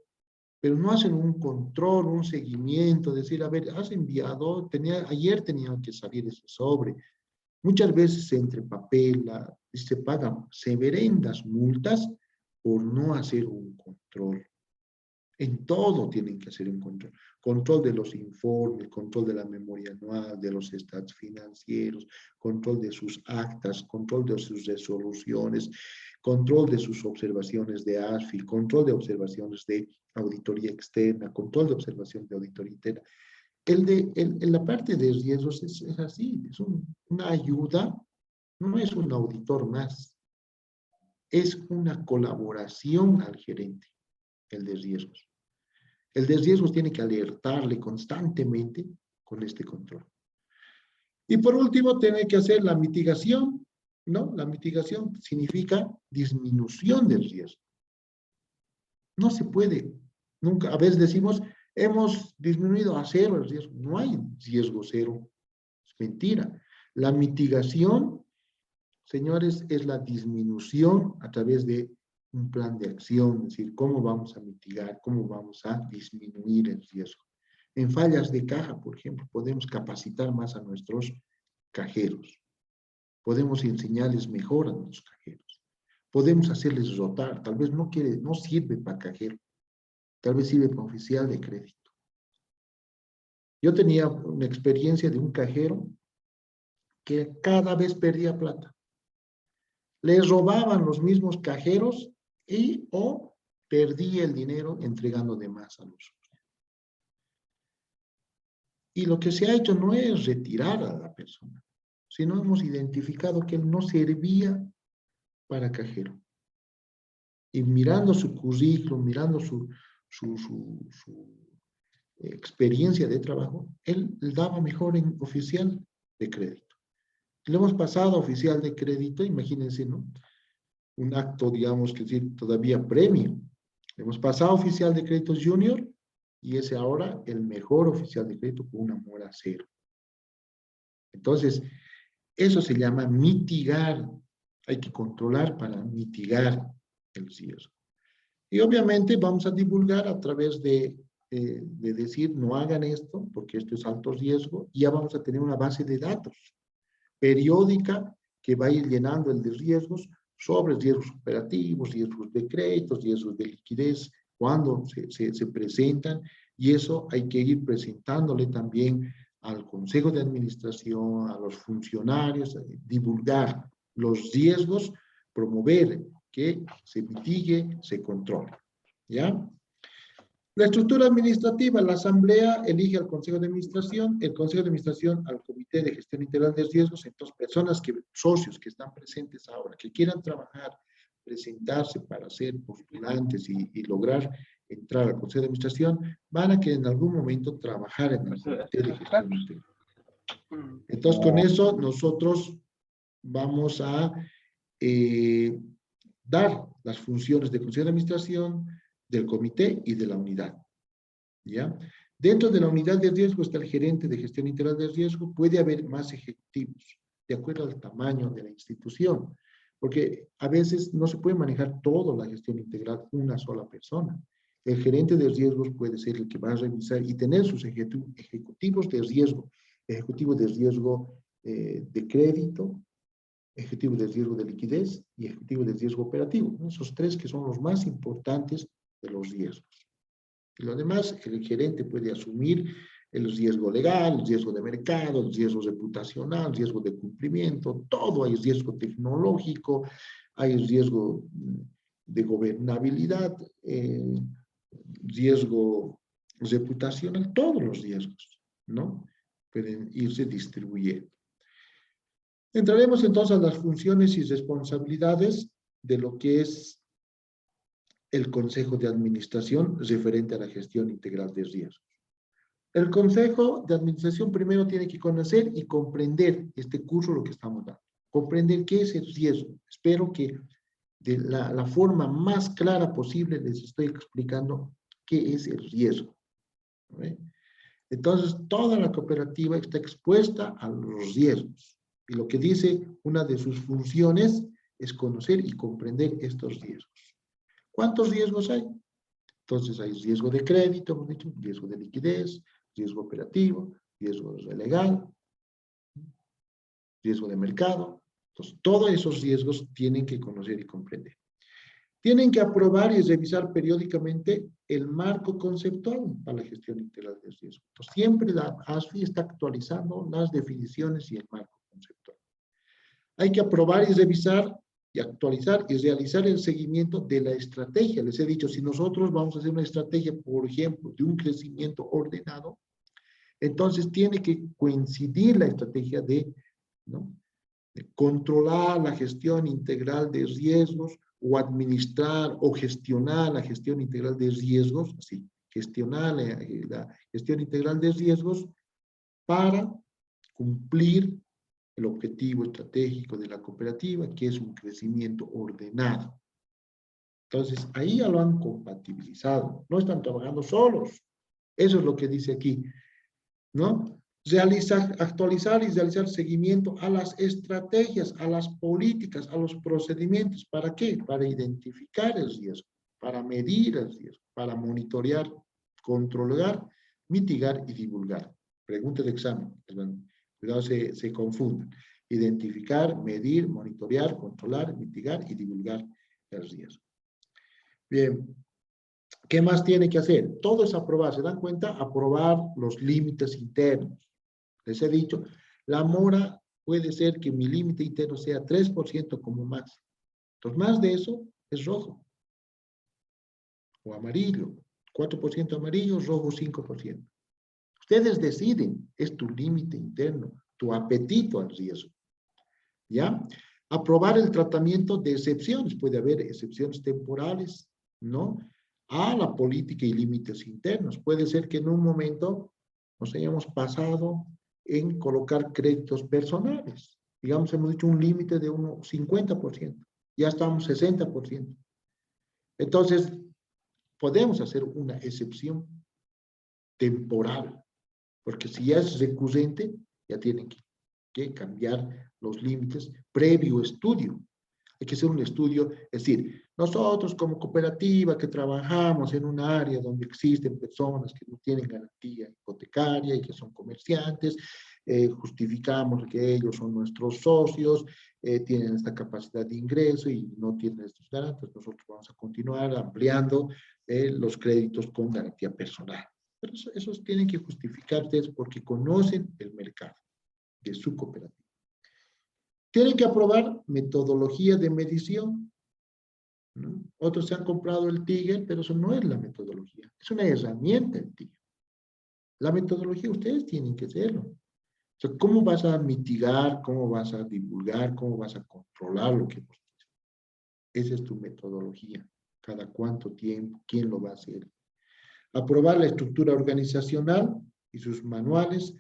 pero no hacen un control, un seguimiento, decir, a ver, has enviado, ayer tenía que salir ese sobre. Muchas veces se entrepapela y se pagan severendas multas por no hacer un control. En todo tienen que hacer un control. Control de los informes, control de la memoria anual, de los estados financieros, control de sus actas, control de sus resoluciones, control de sus observaciones de ASFI, control de observaciones de auditoría externa, control de observación de auditoría interna. La parte de riesgos es así, es una ayuda, no es un auditor más, es una colaboración al gerente, el de riesgos. El de riesgos tiene que alertarle constantemente con este control. Y por último, tiene que hacer la mitigación, ¿no? La mitigación significa disminución del riesgo. No se puede, nunca, a veces decimos, hemos disminuido a cero el riesgo. No hay riesgo cero, es mentira. La mitigación, señores, es la disminución a través de un plan de acción, es decir, cómo vamos a mitigar, cómo vamos a disminuir el riesgo. En fallas de caja, por ejemplo, podemos capacitar más a nuestros cajeros. Podemos enseñarles mejor a nuestros cajeros. Podemos hacerles rotar. Tal vez no sirve para cajero. Tal vez sirve para oficial de crédito. Yo tenía una experiencia de un cajero que cada vez perdía plata. Les robaban los mismos cajeros o perdía el dinero entregando de más a los usuarios. Y lo que se ha hecho no es retirar a la persona, sino hemos identificado que él no servía para cajero. Y mirando su currículum, mirando su experiencia de trabajo, él daba mejor en oficial de crédito. Le hemos pasado a oficial de crédito, imagínense, ¿no? Un acto, digamos, que decir, todavía premio. Le hemos pasado a oficial de crédito junior y es ahora el mejor oficial de crédito con una mora cero. Entonces, eso se llama mitigar. Hay que controlar para mitigar el riesgo. Y obviamente vamos a divulgar a través de decir, no hagan esto, porque esto es alto riesgo, y ya vamos a tener una base de datos periódica que va a ir llenando el de riesgos sobre riesgos operativos, riesgos de créditos, riesgos de liquidez, cuando se presentan, y eso hay que ir presentándole también al Consejo de Administración, a los funcionarios, divulgar los riesgos, promover que se mitigue, se controle. ¿Ya? La estructura administrativa, la asamblea elige al consejo de administración, el consejo de administración al comité de gestión integral de riesgos. Entonces, socios que están presentes ahora, que quieran trabajar, presentarse para ser postulantes y lograr entrar al consejo de administración, van a que en algún momento trabajar en el comité de gestión integral. Entonces, con eso nosotros vamos a dar las funciones de consejo de administración, del comité y de la unidad. ¿Ya? Dentro de la unidad de riesgo está el gerente de gestión integral de riesgo. Puede haber más ejecutivos, de acuerdo al tamaño de la institución, porque a veces no se puede manejar toda la gestión integral una sola persona. El gerente de riesgos puede ser el que va a revisar y tener sus ejecutivos de riesgo de crédito, ejecutivo de riesgo de liquidez y ejecutivo de riesgo operativo. Esos tres que son los más importantes de los riesgos. Y lo demás, el gerente puede asumir el riesgo legal, el riesgo de mercado, el riesgo reputacional, el riesgo de cumplimiento, todo. Hay riesgo tecnológico, hay riesgo de gobernabilidad, riesgo reputacional, todos los riesgos, ¿no? Pueden irse distribuyendo. Entraremos entonces a las funciones y responsabilidades de lo que es el Consejo de Administración referente a la gestión integral de riesgos. El Consejo de Administración primero tiene que conocer y comprender este curso, lo que estamos dando. Comprender qué es el riesgo. Espero que de la forma más clara posible les estoy explicando qué es el riesgo. ¿Ve? Entonces, toda la cooperativa está expuesta a los riesgos. Y lo que dice una de sus funciones es conocer y comprender estos riesgos. ¿Cuántos riesgos hay? Entonces hay riesgo de crédito, hemos dicho, riesgo de liquidez, riesgo operativo, riesgo legal, riesgo de mercado. Entonces, todos esos riesgos tienen que conocer y comprender. Tienen que aprobar y revisar periódicamente el marco conceptual para la gestión integral de riesgo. Entonces, siempre la ASFI está actualizando las definiciones y el marco conceptual. Hay que aprobar y revisar y actualizar y realizar el seguimiento de la estrategia. Les he dicho, si nosotros vamos a hacer una estrategia, por ejemplo, de un crecimiento ordenado, entonces tiene que coincidir la estrategia de, ¿no?, de controlar la gestión integral de riesgos o administrar o gestionar la gestión integral de riesgos, así, gestionar la gestión integral de riesgos para cumplir el objetivo estratégico de la cooperativa, que es un crecimiento ordenado. Entonces, ahí ya lo han compatibilizado. No están trabajando solos. Eso es lo que dice aquí, ¿no? Actualizar y realizar seguimiento a las estrategias, a las políticas, a los procedimientos. ¿Para qué? Para identificar el riesgo, para medir el riesgo, para monitorear, controlar, mitigar y divulgar. Pregunta de examen. Cuidado, se confunden. Identificar, medir, monitorear, controlar, mitigar y divulgar el riesgo. Bien. ¿Qué más tiene que hacer? Todo es aprobar. ¿Se dan cuenta? Aprobar los límites internos. Les he dicho, la mora puede ser que mi límite interno sea 3% como máximo. Entonces, más de eso es rojo. O amarillo. 4% amarillo, rojo 5%. Ustedes deciden, es tu límite interno, tu apetito al riesgo. ¿Ya? Aprobar el tratamiento de excepciones. Puede haber excepciones temporales, ¿no?, a la política y límites internos. Puede ser que en un momento nos hayamos pasado en colocar créditos personales. Digamos, hemos dicho un límite de un 50%. Ya estamos 60%. Entonces, podemos hacer una excepción temporal, porque si ya es recurrente, ya tienen que cambiar los límites previo estudio. Hay que hacer un estudio, es decir, nosotros como cooperativa que trabajamos en un área donde existen personas que no tienen garantía hipotecaria y que son comerciantes, justificamos que ellos son nuestros socios, tienen esta capacidad de ingreso y no tienen estos garantes, nosotros vamos a continuar ampliando los créditos con garantía personal. Pero esos tienen que justificarse porque conocen el mercado de su cooperativa. Tienen que aprobar metodología de medición, ¿no? Otros se han comprado el Tiger, pero eso no es la metodología. Es una herramienta el Tiger. La metodología ustedes tienen que hacerlo. O sea, ¿cómo vas a mitigar? ¿Cómo vas a divulgar? ¿Cómo vas a controlar lo que hemos dicho? Esa es tu metodología. ¿Cada cuánto tiempo? ¿Quién lo va a hacer? Aprobar la estructura organizacional y sus manuales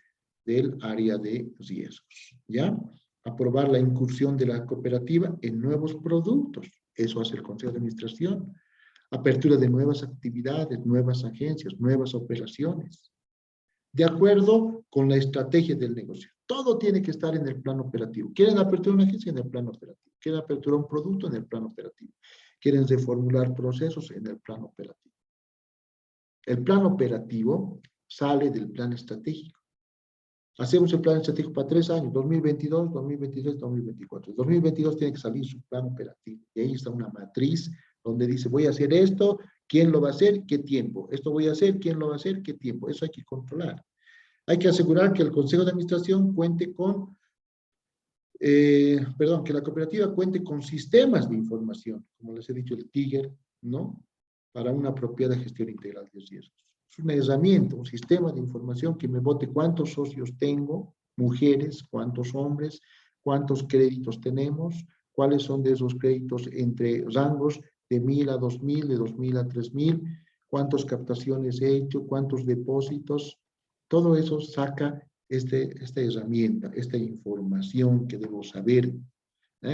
del área de riesgos, ¿ya? Aprobar la incursión de la cooperativa en nuevos productos. Eso hace el Consejo de Administración. Apertura de nuevas actividades, nuevas agencias, nuevas operaciones. De acuerdo con la estrategia del negocio. Todo tiene que estar en el plano operativo. ¿Quieren apertura una agencia? En el plano operativo. ¿Quieren apertura un producto? En el plano operativo. ¿Quieren reformular procesos? En el plano operativo. El plan operativo sale del plan estratégico. Hacemos el plan estratégico para 3 años, 2022, 2023, 2024. 2022 tiene que salir su plan operativo. Y ahí está una matriz donde dice, voy a hacer esto, ¿quién lo va a hacer? ¿Qué tiempo? Esto voy a hacer, ¿quién lo va a hacer? ¿Qué tiempo? Eso hay que controlar. Hay que asegurar que el Consejo de Administración cuente con, que la cooperativa cuente con sistemas de información, como les he dicho, el Tiger, ¿no?, para una apropiada gestión integral de riesgos. Es una herramienta, un sistema de información que me bote cuántos socios tengo, mujeres, cuántos hombres, cuántos créditos tenemos, cuáles son de esos créditos entre rangos de 1.000 a 2.000, de 2.000 a 3.000, cuántas captaciones he hecho, cuántos depósitos. Todo eso saca esta herramienta, esta información que debo saber.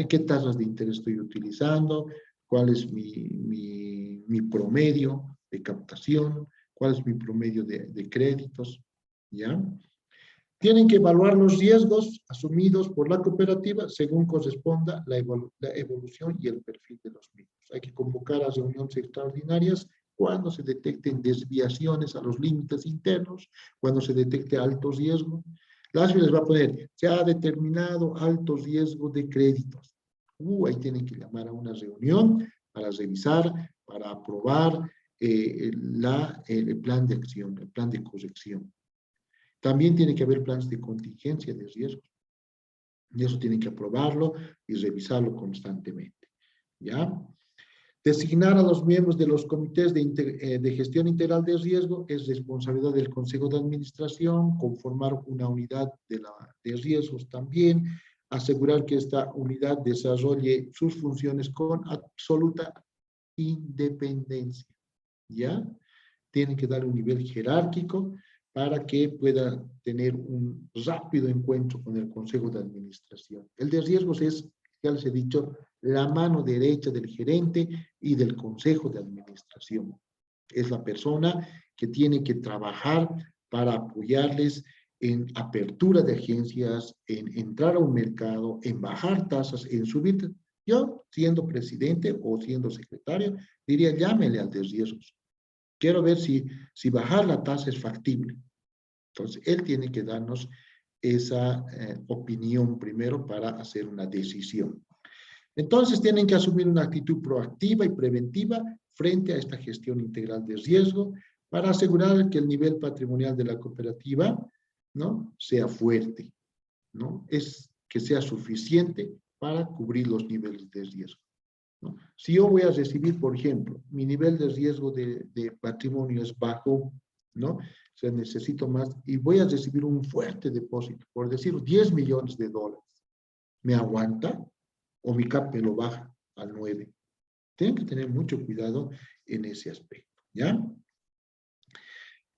¿Qué tasas de interés estoy utilizando? ¿Cuál es mi promedio de captación? ¿Cuál es mi promedio de créditos? ¿Ya? Tienen que evaluar los riesgos asumidos por la cooperativa según corresponda la evolución y el perfil de los mismos. Hay que convocar a reuniones extraordinarias cuando se detecten desviaciones a los límites internos, cuando se detecte alto riesgo. La ASFI les va a poner, se ha determinado alto riesgo de créditos. Ahí tienen que llamar a una reunión para revisar, para aprobar el plan de acción, el plan de corrección. También tiene que haber planes de contingencia de riesgos. Y eso tienen que aprobarlo y revisarlo constantemente. ¿Ya? Designar a los miembros de los comités de gestión integral de riesgo es responsabilidad del Consejo de Administración, conformar una unidad de riesgos también, asegurar que esta unidad desarrolle sus funciones con absoluta independencia. ¿Ya? Tienen que dar un nivel jerárquico para que pueda tener un rápido encuentro con el Consejo de Administración. El de riesgos es, ya les he dicho, la mano derecha del gerente y del Consejo de Administración. Es la persona que tiene que trabajar para apoyarles en apertura de agencias, en entrar a un mercado, en bajar tasas, en subir. Yo, siendo presidente o siendo secretario, diría, llámele al de riesgos. Quiero ver si bajar la tasa es factible. Entonces, él tiene que darnos esa opinión primero para hacer una decisión. Entonces, tienen que asumir una actitud proactiva y preventiva frente a esta gestión integral de riesgo para asegurar que el nivel patrimonial de la cooperativa, ¿no?, sea fuerte, ¿no? Es que sea suficiente para cubrir los niveles de riesgo, ¿no? Si yo voy a recibir, por ejemplo, mi nivel de riesgo de patrimonio es bajo, ¿no? O sea, necesito más y voy a recibir un fuerte depósito, por decir 10 millones de dólares. ¿Me aguanta? ¿O mi CAP me lo baja al 9? Tienen que tener mucho cuidado en ese aspecto, ¿ya?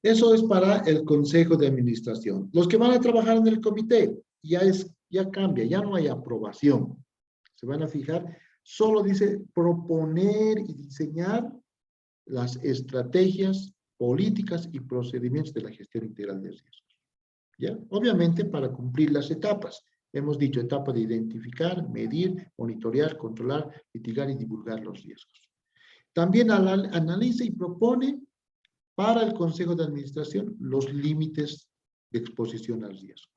Eso es para el Consejo de Administración. Los que van a trabajar en el comité, ya cambia, ya no hay aprobación. Se van a fijar, solo dice proponer y diseñar las estrategias, políticas y procedimientos de la gestión integral de riesgos. ¿Ya? Obviamente para cumplir las etapas. Hemos dicho etapa de identificar, medir, monitorear, controlar, mitigar y divulgar los riesgos. También analiza y propone para el Consejo de Administración los límites de exposición al riesgo.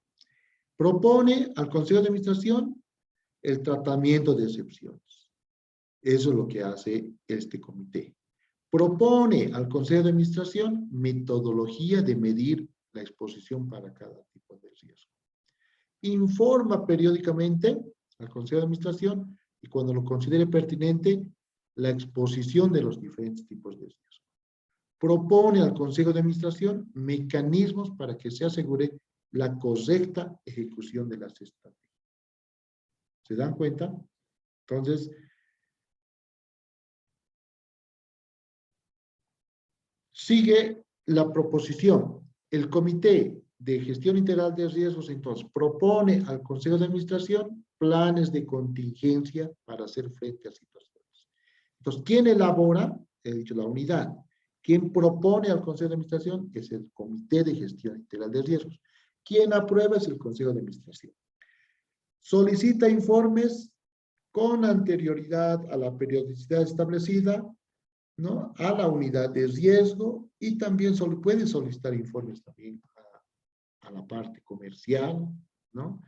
Propone al Consejo de Administración el tratamiento de excepciones. Eso es lo que hace este comité. Propone al Consejo de Administración metodología de medir la exposición para cada tipo de riesgo. Informa periódicamente al Consejo de Administración y cuando lo considere pertinente, la exposición de los diferentes tipos de riesgo. Propone al Consejo de Administración mecanismos para que se asegure la correcta ejecución de las estrategias. ¿Se dan cuenta? Entonces, sigue la proposición. El Comité de Gestión Integral de Riesgos, entonces, propone al Consejo de Administración planes de contingencia para hacer frente a situaciones. Entonces, ¿quién elabora? He dicho la unidad. ¿Quién propone al Consejo de Administración? Es el Comité de Gestión Integral de Riesgos. ¿Quién aprueba? Es el Consejo de Administración. Solicita informes con anterioridad a la periodicidad establecida, ¿no?, a la unidad de riesgo y también puede solicitar informes también a la parte comercial, ¿no?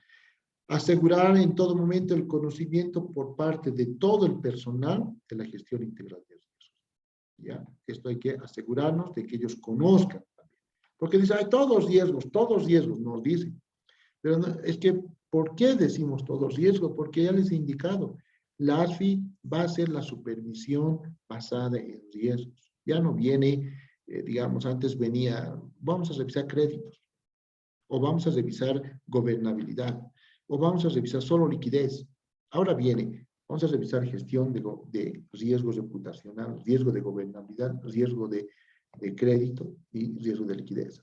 Asegurar en todo momento el conocimiento por parte de todo el personal de la gestión integral de riesgos. ¿Ya? Esto hay que asegurarnos de que ellos conozcan también. Porque dicen, hay todos riesgos, nos dicen. Pero no, es que, ¿por qué decimos todos riesgos? Porque ya les he indicado, la ASFI va a hacer la supervisión basada en riesgos. Ya no viene, digamos, antes venía, vamos a revisar créditos, o vamos a revisar gobernabilidad, o vamos a revisar solo liquidez. Ahora viene, vamos a revisar gestión de riesgos reputacionales, riesgo de gobernabilidad, riesgo de crédito y riesgo de liquidez.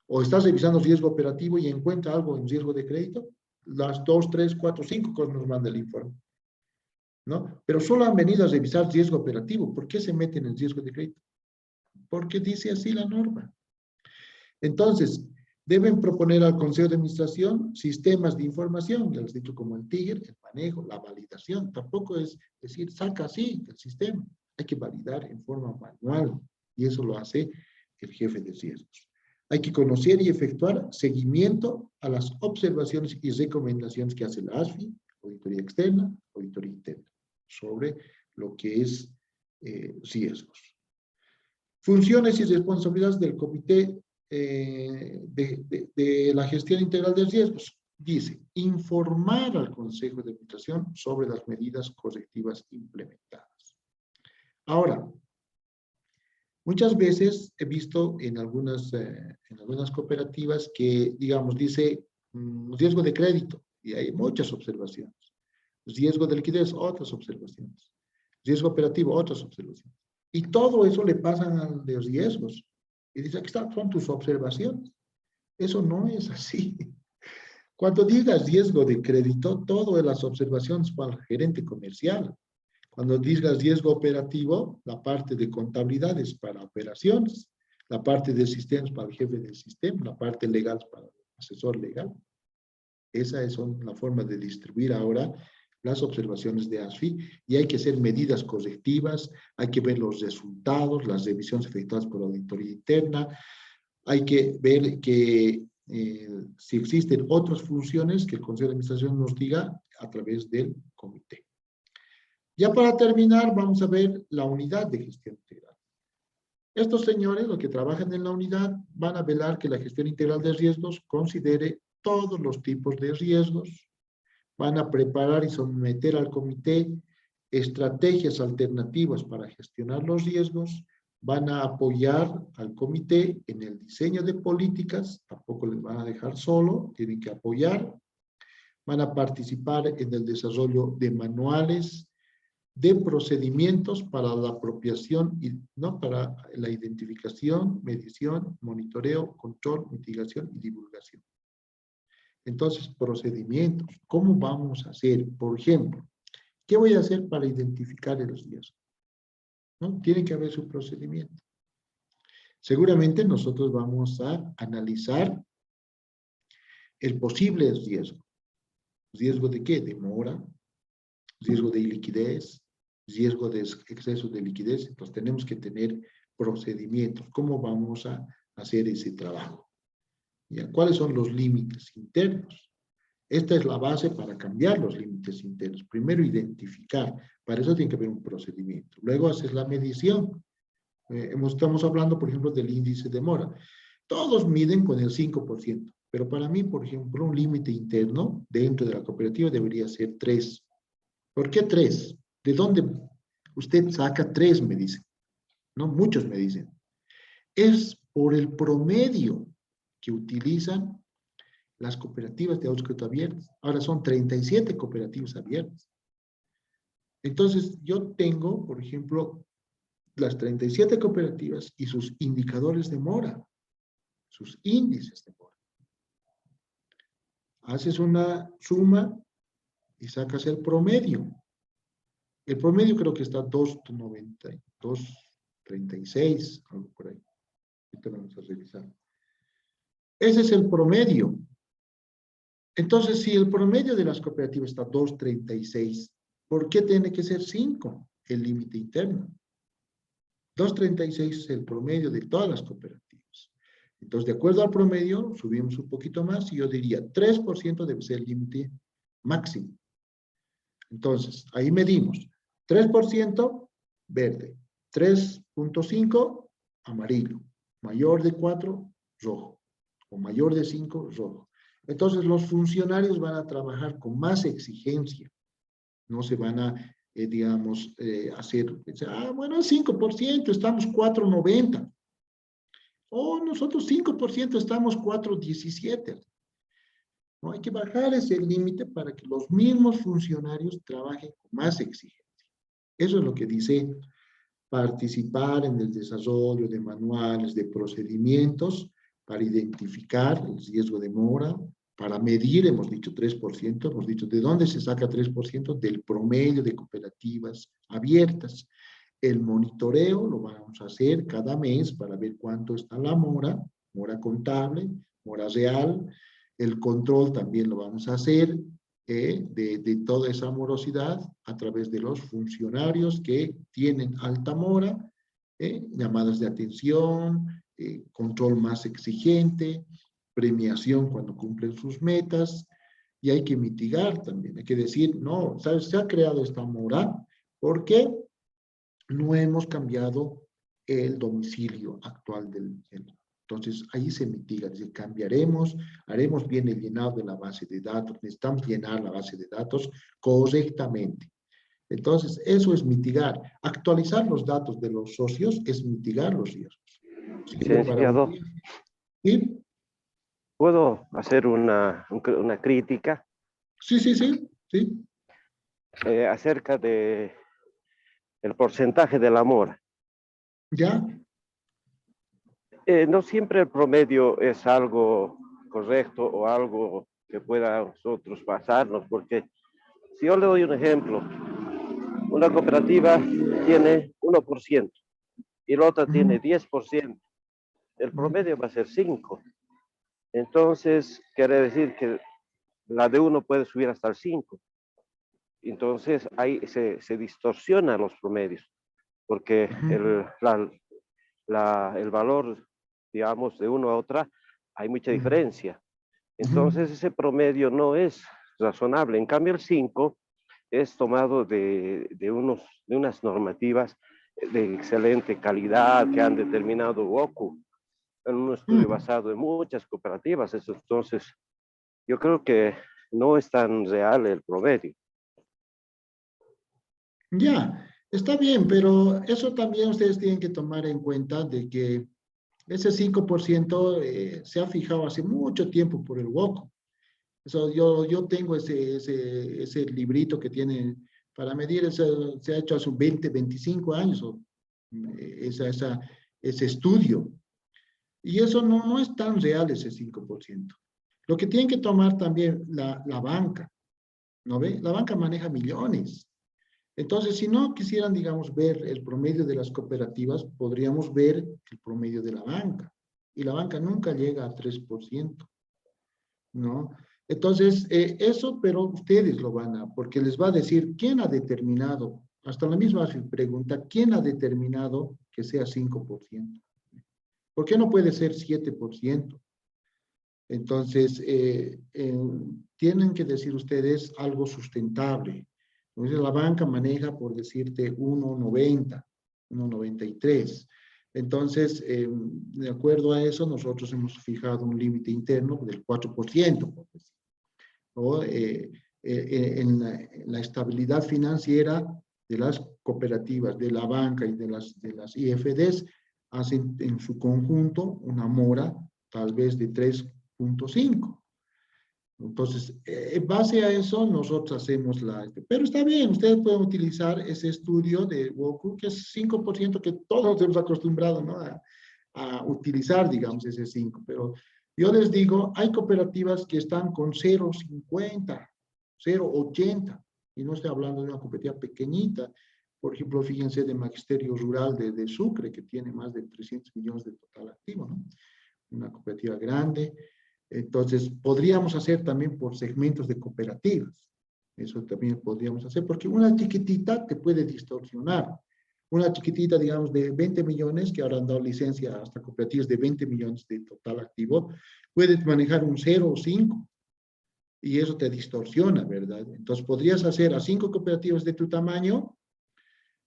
O estás revisando riesgo operativo y encuentra algo en riesgo de crédito, las 2, 3, 4, 5 cosas nos manda el informe, ¿no? Pero solo han venido a revisar riesgo operativo. ¿Por qué se meten en riesgo de crédito? Porque dice así la norma. Entonces, deben proponer al Consejo de Administración sistemas de información, ya les he dicho, como el TIGR, el manejo, la validación. Tampoco es decir, saca así el sistema. hay que validar en forma manual y eso lo hace el jefe de riesgos. Hay que conocer y efectuar seguimiento a las observaciones y recomendaciones que hace la ASFI, auditoría externa, auditoría interna, sobre lo que es riesgos. Funciones y responsabilidades del Comité de la Gestión Integral de Riesgos. Dice, informar al Consejo de Administración sobre las medidas correctivas implementadas. Ahora, muchas veces he visto en algunas cooperativas que, digamos, dice riesgo de crédito, y hay muchas observaciones. Riesgo de liquidez, otras observaciones. Riesgo operativo, otras observaciones. Y todo eso le pasan a los riesgos. Y dice, aquí están, son tus observaciones. Eso no es así. Cuando digas riesgo de crédito, todo es las observaciones para el gerente comercial. Cuando digas riesgo operativo, la parte de contabilidad es para operaciones, la parte de sistemas para el jefe del sistema, la parte legal para el asesor legal. Esa es la forma de distribuir ahora las observaciones de ASFI y hay que hacer medidas correctivas, hay que ver los resultados, las revisiones efectuadas por la auditoría interna, hay que ver que si existen otras funciones que el Consejo de Administración nos diga a través del comité. Ya para terminar, vamos a ver la unidad de gestión integral. Estos señores, los que trabajan en la unidad, van a velar que la gestión integral de riesgos considere todos los tipos de riesgos, van a preparar y someter al comité estrategias alternativas para gestionar los riesgos, van a apoyar al comité en el diseño de políticas, tampoco les van a dejar solo, tienen que apoyar, van a participar en el desarrollo de manuales, de procedimientos para la apropiación y no para la identificación, medición, monitoreo, control, mitigación y divulgación. Entonces, procedimientos, ¿cómo vamos a hacer? Por ejemplo, ¿qué voy a hacer para identificar los riesgos? ¿No? Tiene que haber su procedimiento. Seguramente nosotros vamos a analizar el posible riesgo. ¿Riesgo de qué? De mora, riesgo de iliquidez, riesgo de exceso de liquidez. Entonces tenemos que tener procedimientos. ¿Cómo vamos a hacer ese trabajo? ¿Ya? ¿Cuáles son los límites internos? Esta es la base para cambiar los límites internos. Primero identificar. Para eso tiene que haber un procedimiento. Luego haces la medición. Estamos hablando, por ejemplo, del índice de mora. Todos miden con el 5%. Pero para mí, por ejemplo, un límite interno dentro de la cooperativa debería ser 3. ¿Por qué 3? ¿De dónde usted saca 3? Me dicen. ¿No? Muchos me dicen. Es por el promedio que utilizan las cooperativas de crédito abiertas. Ahora son 37 cooperativas abiertas. Entonces, yo tengo, por ejemplo, las 37 cooperativas y sus indicadores de mora, sus índices de mora. Haces una suma y sacas el promedio. El promedio creo que está 2.90, 2.36, algo por ahí. Ahorita vamos a revisar. Ese es el promedio. Entonces, si el promedio de las cooperativas está 2.36, ¿por qué tiene que ser 5 el límite interno? 2.36 es el promedio de todas las cooperativas. Entonces, de acuerdo al promedio, subimos un poquito más y yo diría 3% debe ser el límite máximo. Entonces, ahí medimos. 3% verde, 3.5 amarillo, mayor de 4 rojo, o mayor de 5 rojo. Entonces, los funcionarios van a trabajar con más exigencia. No se van a, digamos, hacer, bueno, 5%, estamos 4.90. O nosotros 5%, estamos 4.17. No hay que bajar ese límite para que los mismos funcionarios trabajen con más exigencia. Eso es lo que dice participar en el desarrollo de manuales, de procedimientos para identificar el riesgo de mora, para medir, hemos dicho 3%, hemos dicho, ¿de dónde se saca 3%? Del promedio de cooperativas abiertas. El monitoreo lo vamos a hacer cada mes para ver cuánto está la mora, mora contable, mora real. El control también lo vamos a hacer de toda esa morosidad a través de los funcionarios que tienen alta mora, llamadas de atención, control más exigente, premiación cuando cumplen sus metas, y hay que mitigar también, hay que decir, no, ¿sabes? Se ha creado esta mora porque no hemos cambiado el domicilio actual del. Entonces, ahí se mitiga, dice, cambiaremos, haremos bien el llenado de la base de datos, necesitamos llenar la base de datos correctamente. Entonces, eso es mitigar. Actualizar los datos de los socios es mitigar los riesgos. Sirve para un Licenciado, día. ¿Sí? ¿puedo hacer una crítica Sí, sí, sí, sí. acerca de el porcentaje del amor? ¿Ya? No siempre el promedio es algo correcto o algo que pueda a nosotros pasarnos, porque si yo le doy un ejemplo, una cooperativa tiene 1% y la otra tiene 10%, el promedio va a ser 5. Entonces, quiere decir que la de uno puede subir hasta el 5. Entonces, ahí se distorsionan los promedios, porque el valor, digamos, de uno a otra, hay mucha diferencia. Entonces, ese promedio no es razonable. En cambio, el 5 es tomado de unas normativas de excelente calidad que han determinado WOCU en un estudio basado en muchas cooperativas. Entonces, yo creo que no es tan real el promedio. Ya, está bien, pero eso también ustedes tienen que tomar en cuenta de que ese 5% se ha fijado hace mucho tiempo por el WOCO. Eso, yo tengo ese librito que tiene para medir, eso se ha hecho hace 20, 25 años, ese estudio. Y eso no es tan real, ese 5%. Lo que tienen que tomar también la banca, ¿no ve? La banca maneja millones. Entonces, si no quisieran, digamos, ver el promedio de las cooperativas, podríamos ver el promedio de la banca. Y la banca nunca llega a 3%, ¿no? Entonces, eso, pero ustedes lo van a, porque les va a decir quién ha determinado, hasta la misma pregunta, ¿quién ha determinado que sea 5%? ¿Por qué no puede ser 7%? Entonces, tienen que decir ustedes algo sustentable. Entonces, la banca maneja, por decirte, 1,90, 1,93. Entonces, de acuerdo a eso, nosotros hemos fijado un límite interno del 4%, por decir. ¿No? En la estabilidad financiera de las cooperativas, de la banca y de las IFDs, hacen en su conjunto una mora tal vez de 3,5. Entonces, en base a eso, nosotros hacemos Pero está bien, ustedes pueden utilizar ese estudio de WOCU, que es 5% que todos nos hemos acostumbrado, ¿no? A utilizar, digamos, ese 5. Pero yo les digo, hay cooperativas que están con 0,50, 0,80, y no estoy hablando de una cooperativa pequeñita. Por ejemplo, fíjense de Magisterio Rural de Sucre, que tiene más de 300 millones de total activo, ¿no? Una cooperativa grande. Entonces, podríamos hacer también por segmentos de cooperativas. Eso también podríamos hacer, porque una chiquitita te puede distorsionar. Una chiquitita, digamos, de 20 millones, que ahora han dado licencia hasta cooperativas de 20 millones de total activo, puedes manejar un 0 o 5, y eso te distorsiona, ¿verdad? Entonces, podrías hacer a 5 cooperativas de tu tamaño.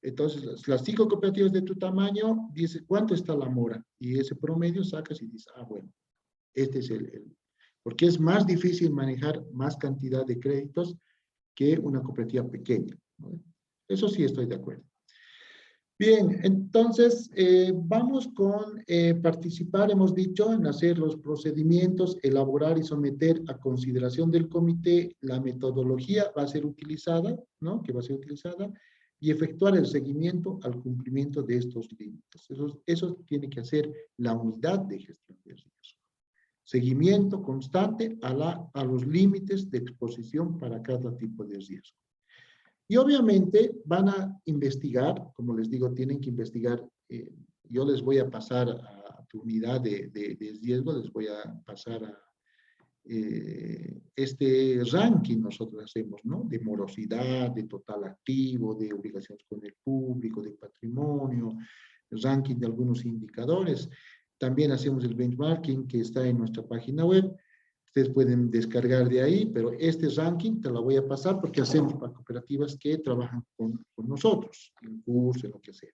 Entonces, las 5 cooperativas de tu tamaño, dice, ¿cuánto está la mora? Y ese promedio sacas y dices, bueno, este es porque es más difícil manejar más cantidad de créditos que una cooperativa pequeña, ¿no? Eso sí estoy de acuerdo. Bien, entonces vamos con participar, hemos dicho, en hacer los procedimientos, elaborar y someter a consideración del comité la metodología va a ser utilizada, ¿no? Que va a ser utilizada, y efectuar el seguimiento al cumplimiento de estos límites. Eso tiene que hacer la unidad de gestión de riesgo. Seguimiento constante a los límites de exposición para cada tipo de riesgo. Y obviamente van a investigar, como les digo, tienen que investigar. Yo les voy a pasar a tu unidad de riesgo, les voy a pasar este ranking nosotros hacemos, ¿no? De morosidad, de total activo, de obligaciones con el público, de patrimonio, el ranking de algunos indicadores. También hacemos el benchmarking que está en nuestra página web. Ustedes pueden descargar de ahí, pero este ranking te lo voy a pasar porque hacemos para cooperativas que trabajan con nosotros, en curso, en lo que sea.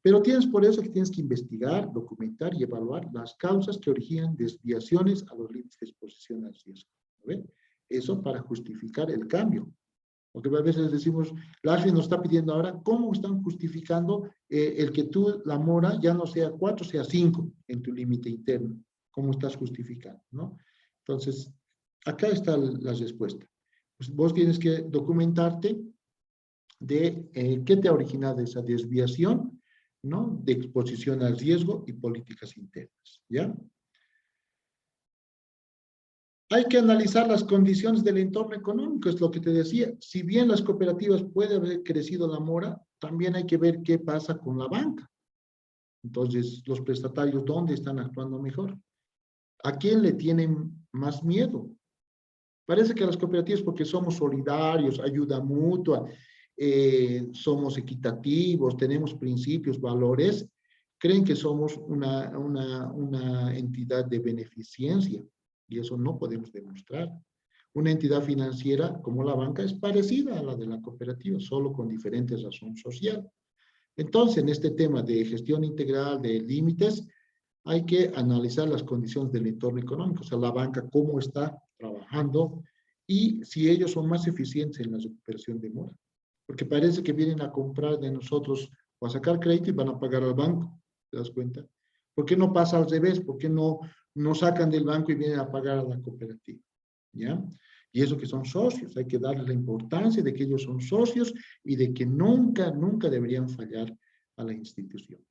Pero tienes por eso que tienes que investigar, documentar y evaluar las causas que originan desviaciones a los límites de exposición al riesgo. ¿Ve? Eso para justificar el cambio. Porque a veces decimos, la AFI nos está pidiendo ahora, ¿cómo están justificando el que tú, la mora, ya no sea 4, sea 5 en tu límite interno? ¿Cómo estás justificando? ¿No? Entonces, acá está la respuesta. Pues vos tienes que documentarte de qué te ha originado esa desviación, ¿no? De exposición al riesgo y políticas internas, ¿ya? Hay que analizar las condiciones del entorno económico, es lo que te decía. Si bien las cooperativas puede haber crecido la mora, también hay que ver qué pasa con la banca. Entonces, los prestatarios, ¿dónde están actuando mejor? ¿A quién le tienen más miedo? Parece que las cooperativas, porque somos solidarios, ayuda mutua, somos equitativos, tenemos principios, valores, creen que somos una entidad de beneficencia. Y eso no podemos demostrar. Una entidad financiera como la banca es parecida a la de la cooperativa, solo con diferente razón social. Entonces, en este tema de gestión integral de límites, hay que analizar las condiciones del entorno económico, o sea, la banca cómo está trabajando y si ellos son más eficientes en la recuperación de mora. Porque parece que vienen a comprar de nosotros o a sacar crédito y van a pagar al banco, ¿te das cuenta? ¿Por qué no pasa al revés? ¿Por qué no sacan del banco y vienen a pagar a la cooperativa? ¿Ya? Y eso que son socios, hay que darle la importancia de que ellos son socios y de que nunca, nunca deberían fallar a la institución.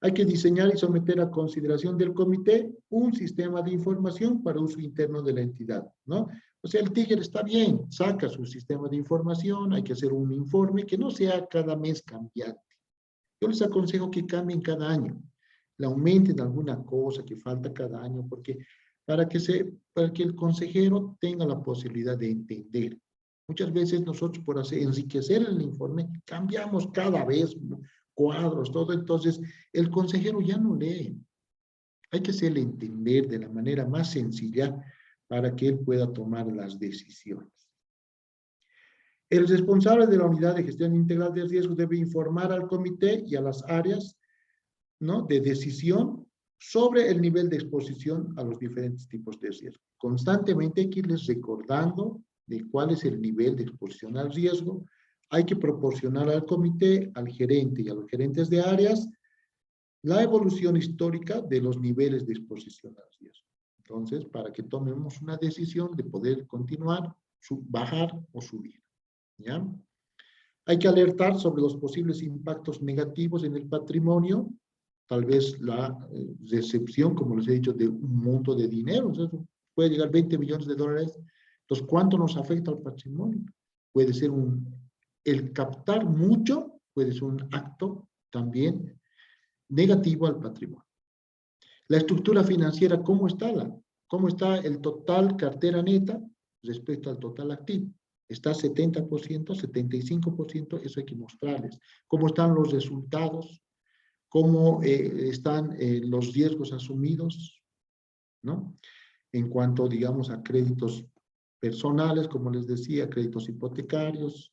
Hay que diseñar y someter a consideración del comité un sistema de información para uso interno de la entidad, ¿no? O sea, el Tiger está bien, saca su sistema de información, hay que hacer un informe que no sea cada mes cambiante. Yo les aconsejo que cambien cada año, le aumenten alguna cosa que falta cada año, porque para que el consejero tenga la posibilidad de entender. Muchas veces nosotros por enriquecer el informe cambiamos cada vez cuadros, todo, entonces el consejero ya no lee. Hay que hacerle entender de la manera más sencilla para que él pueda tomar las decisiones. El responsable de la unidad de gestión integral de riesgos debe informar al comité y a las áreas, ¿no?, de decisión sobre el nivel de exposición a los diferentes tipos de riesgo. Constantemente hay que irles recordando de cuál es el nivel de exposición al riesgo. Hay que proporcionar al comité, al gerente y a los gerentes de áreas la evolución histórica de los niveles de exposición al riesgo. Entonces, para que tomemos una decisión de poder continuar, bajar o subir, ¿ya? Hay que alertar sobre los posibles impactos negativos en el patrimonio, tal vez la recepción, como les he dicho, de un monto de dinero, o sea, puede llegar 20 millones de dólares. Entonces, ¿cuánto nos afecta al patrimonio? Puede ser el captar mucho puede ser un acto también negativo al patrimonio. La estructura financiera, ¿cómo está el total cartera neta respecto al total activo? ¿Está 70%, 75%? Eso hay que mostrarles. ¿Cómo están los resultados? ¿Cómo están los riesgos asumidos? ¿No? En cuanto, digamos, a créditos personales, como les decía, créditos hipotecarios,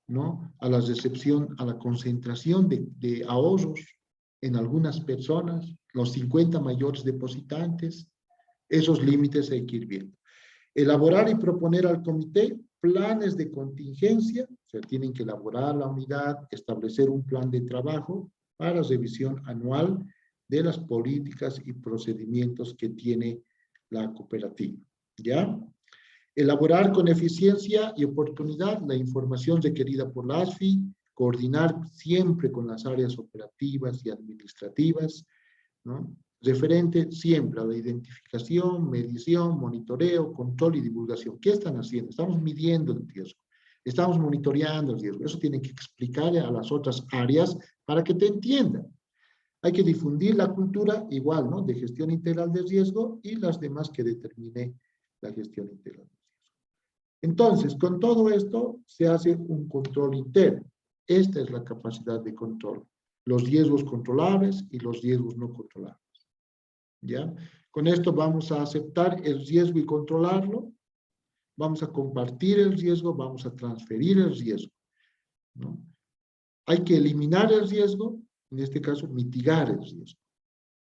¿no? A la recepción, a la concentración de ahorros en algunas personas, los 50 mayores depositantes, esos límites hay que ir viendo. Elaborar y proponer al comité planes de contingencia, o sea, tienen que elaborar la unidad, establecer un plan de trabajo para revisión anual de las políticas y procedimientos que tiene la cooperativa, ¿ya? Elaborar con eficiencia y oportunidad la información requerida por la ASFI, coordinar siempre con las áreas operativas y administrativas, ¿no? Referente siempre a la identificación, medición, monitoreo, control y divulgación. ¿Qué están haciendo? Estamos midiendo el riesgo, estamos monitoreando el riesgo. Eso tienen que explicarle a las otras áreas para que te entiendan. Hay que difundir la cultura igual, ¿no?, de gestión integral de riesgo y las demás que determine la gestión integral. Entonces, con todo esto se hace un control interno. Esta es la capacidad de control. Los riesgos controlables y los riesgos no controlables. ¿Ya? Con esto vamos a aceptar el riesgo y controlarlo. Vamos a compartir el riesgo, vamos a transferir el riesgo, ¿no? Hay que eliminar el riesgo, en este caso mitigar el riesgo.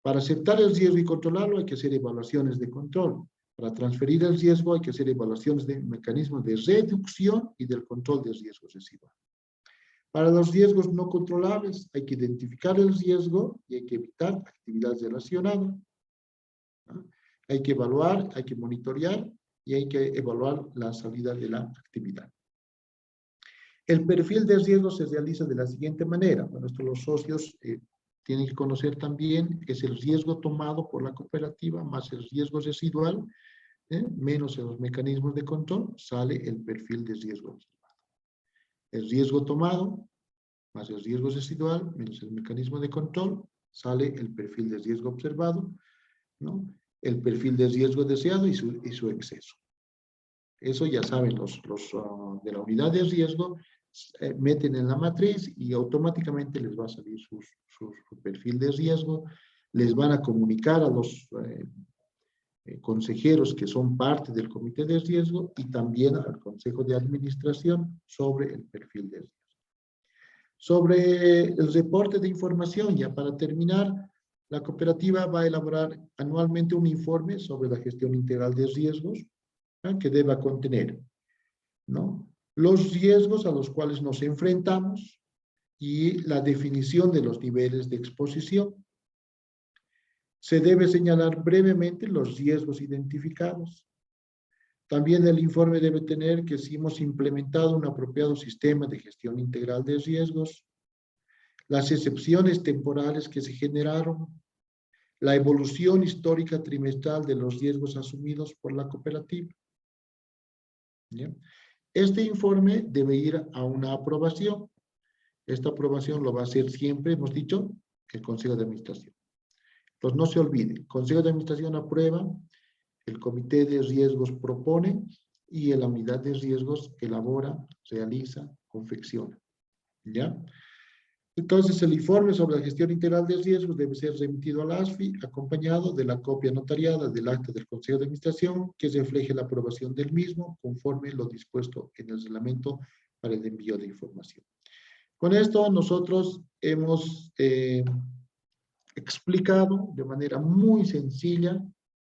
Para aceptar el riesgo y controlarlo hay que hacer evaluaciones de control. Para transferir el riesgo hay que hacer evaluaciones de mecanismos de reducción y del control de riesgos residuales. Para los riesgos no controlables hay que identificar el riesgo y hay que evitar actividades relacionadas, ¿no? Hay que evaluar, hay que monitorear y hay que evaluar la salida de la actividad. El perfil de riesgo se realiza de la siguiente manera. Bueno, esto los socios tienen que conocer también, es el riesgo tomado por la cooperativa más el riesgo residual, menos los mecanismos de control, sale el perfil de riesgo observado. El riesgo tomado más el riesgo residual menos el mecanismo de control, sale el perfil de riesgo observado, ¿no? El perfil de riesgo deseado y su exceso. Eso ya saben los de la unidad de riesgo, meten en la matriz y automáticamente les va a salir su perfil de riesgo, les van a comunicar a los consejeros que son parte del comité de riesgo y también al consejo de administración sobre el perfil de riesgo. Sobre el reporte de información, ya para terminar, la cooperativa va a elaborar anualmente un informe sobre la gestión integral de riesgos, ¿no? Que deba contener, ¿no? Los riesgos a los cuales nos enfrentamos y la definición de los niveles de exposición. Se debe señalar brevemente los riesgos identificados. También el informe debe tener que si hemos implementado un apropiado sistema de gestión integral de riesgos, las excepciones temporales que se generaron, la evolución histórica trimestral de los riesgos asumidos por la cooperativa. ¿Ya? Este informe debe ir a una aprobación. Esta aprobación lo va a hacer siempre, hemos dicho, el Consejo de Administración. Entonces no se olvide, el Consejo de Administración aprueba, el Comité de Riesgos propone y la unidad de riesgos elabora, realiza, confecciona. ¿Ya? Entonces el informe sobre la gestión integral de riesgos debe ser remitido a la ASFI acompañado de la copia notariada del acta del Consejo de Administración que refleje la aprobación del mismo conforme lo dispuesto en el reglamento para el envío de información. Con esto nosotros hemos explicado de manera muy sencilla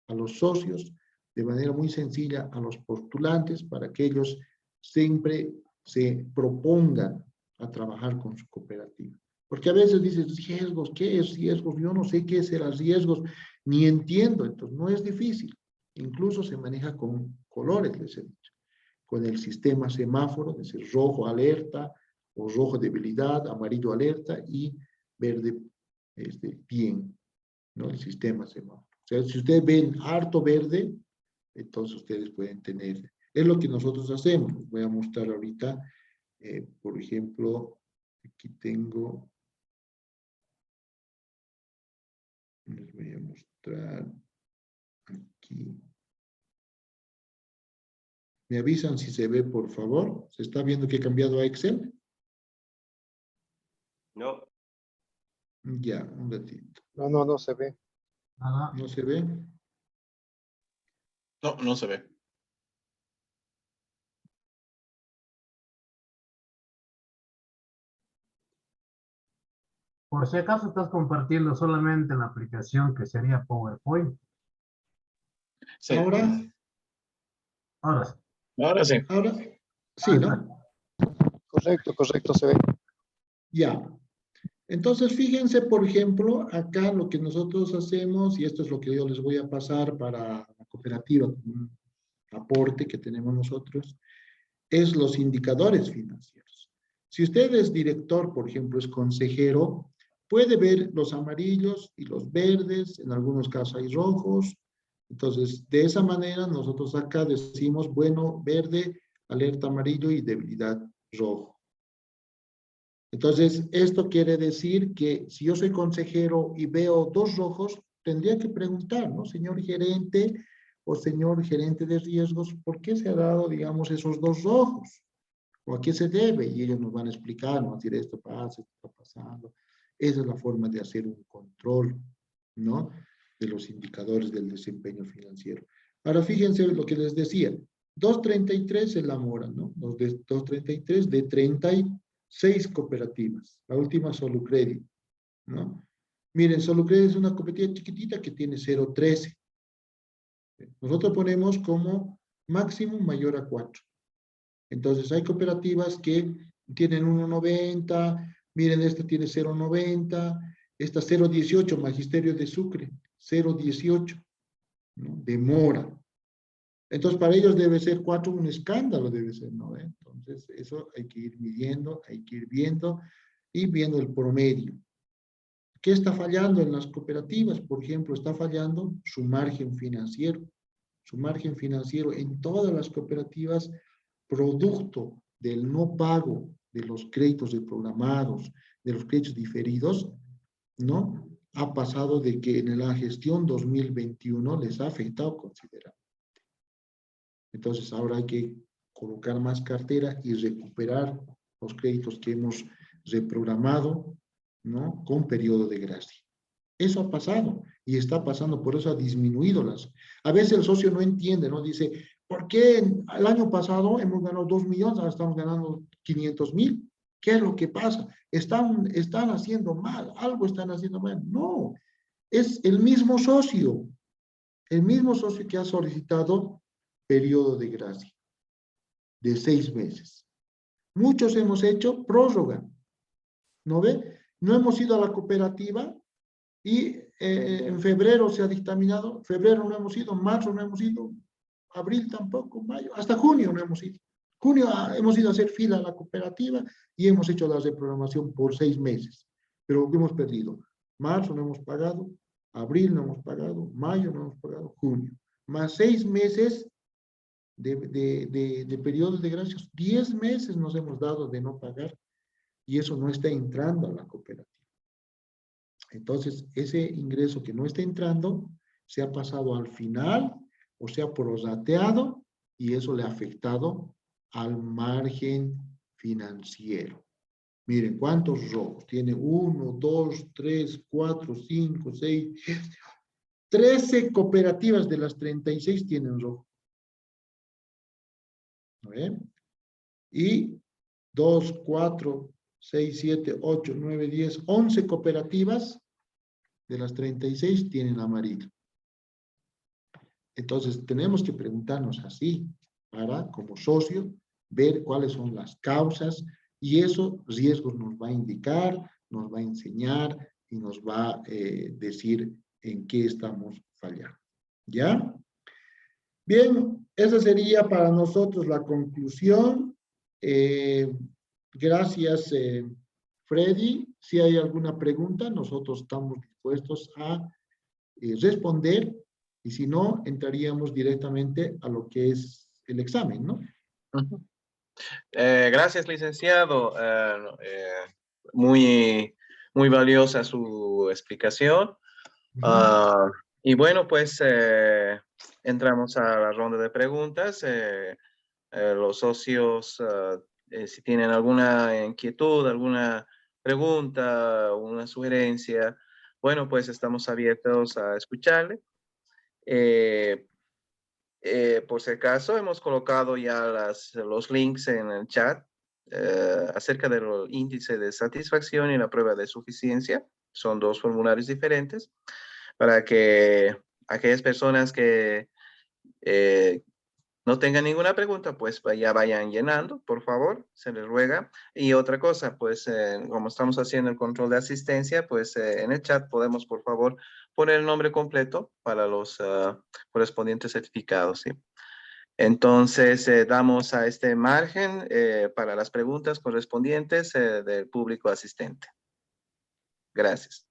a los socios, de manera muy sencilla a los postulantes para que ellos siempre se propongan a trabajar con su cooperativa. Porque a veces dices, riesgos, ¿qué es riesgos? Yo no sé qué es los riesgos, ni entiendo. Entonces, no es difícil. Incluso se maneja con colores, les he dicho. Con el sistema semáforo, es decir, rojo alerta, o rojo debilidad, amarillo alerta y verde bien, ¿no? El sistema semáforo. O sea, si ustedes ven harto verde, entonces ustedes pueden tener. Es lo que nosotros hacemos. Les voy a mostrar ahorita, por ejemplo, aquí tengo, les voy a mostrar aquí. ¿Me avisan si se ve, por favor? ¿Se está viendo que he cambiado a Excel? No. Ya, un ratito. No se ve. ¿No se ve? No, no se ve. Por si acaso estás compartiendo solamente la aplicación que sería PowerPoint. Sí. Ahora, Ahora sí. Ahora sí. ahora, sí, ¿no? Correcto, se ve. Ya. Entonces, fíjense, por ejemplo, acá lo que nosotros hacemos, y esto es lo que yo les voy a pasar para la cooperativa, como un aporte que tenemos nosotros, es los indicadores financieros. Si usted es director, por ejemplo, es consejero, puede ver los amarillos y los verdes, en algunos casos hay rojos. Entonces, de esa manera, nosotros acá decimos, bueno, verde, alerta amarillo y debilidad rojo. Entonces, esto quiere decir que si yo soy consejero y veo dos rojos, tendría que preguntar, ¿no? Señor gerente, o señor gerente de riesgos, ¿por qué se ha dado, digamos, esos dos rojos? ¿O a qué se debe? Y ellos nos van a explicar, ¿no? Decir, esto pasa, esto está pasando. Esa es la forma de hacer un control, ¿no? De los indicadores del desempeño financiero. Ahora, fíjense lo que les decía. 233 es la mora, ¿no? 233 de 36 cooperativas. La última Solucredit, ¿no? Miren, Solucredit es una cooperativa chiquitita que tiene 0,13. Nosotros ponemos como máximo mayor a 4. Entonces, hay cooperativas que tienen 1,90, miren, esta tiene 0,90, esta 0,18, Magisterio de Sucre, 0,18, ¿no? De mora. Entonces, para ellos debe ser 4 un escándalo, debe ser, ¿no? Entonces, eso hay que ir midiendo, hay que ir viendo y viendo el promedio. ¿Qué está fallando en las cooperativas? Por ejemplo, está fallando su margen financiero. Su margen financiero en todas las cooperativas, producto del no pago de los créditos reprogramados, de los créditos diferidos, ¿no? Ha pasado de que en la gestión 2021 les ha afectado considerablemente. Entonces, ahora hay que colocar más cartera y recuperar los créditos que hemos reprogramado, ¿no? Con periodo de gracia. Eso ha pasado y está pasando, por eso ha disminuido las. A veces el socio no entiende, ¿no? Dice, ¿por qué el año pasado hemos ganado 2 millones, ahora estamos ganando 500,000? ¿Qué es lo que pasa? Están haciendo mal, algo están haciendo mal. No, es el mismo socio que ha solicitado periodo de gracia de 6 meses. Muchos hemos hecho prórroga, ¿no ve? No hemos ido a la cooperativa y en febrero se ha dictaminado, febrero no hemos ido, marzo no hemos ido, abril tampoco, mayo, hasta junio no hemos ido. Junio hemos ido a hacer fila a la cooperativa y hemos hecho la reprogramación por 6 meses, pero hemos perdido. Marzo no hemos pagado, abril no hemos pagado, mayo no hemos pagado, junio. Más 6 meses de periodos de gracias, 10 meses nos hemos dado de no pagar y eso no está entrando a la cooperativa. Entonces, ese ingreso que no está entrando se ha pasado al final o se ha prorrateado y eso le ha afectado al margen financiero. Miren, ¿cuántos rojos? Tiene 1, 2, 3, 4, 5, 6, 13 cooperativas de las 36 tienen rojo. ¿No ven? Y 2, 4, 6, 7, 8, 9, 10, 11 cooperativas de las 36 tienen amarillo. Entonces, tenemos que preguntarnos así, para, como socio, ver cuáles son las causas y eso, riesgos nos va a indicar, nos va a enseñar y nos va a decir en qué estamos fallando. ¿Ya? Bien, esa sería para nosotros la conclusión. Gracias, Freddy. Si hay alguna pregunta, nosotros estamos dispuestos a responder y si no, entraríamos directamente a lo que es el examen, ¿no? Ujú. Gracias, licenciado. Muy valiosa su explicación. Y bueno, pues entramos a la ronda de preguntas. Los socios, si tienen alguna inquietud, alguna pregunta, una sugerencia, bueno, pues estamos abiertos a escucharle. Por si acaso, hemos colocado ya los links en el chat acerca del índice de satisfacción y la prueba de suficiencia. Son 2 formularios diferentes para que aquellas personas que no tengan ninguna pregunta, pues ya vayan llenando, por favor, se les ruega. Y otra cosa, pues como estamos haciendo el control de asistencia, pues en el chat podemos, por favor, poner el nombre completo para los correspondientes certificados, ¿sí? Entonces, damos a este margen para las preguntas correspondientes del público asistente. Gracias.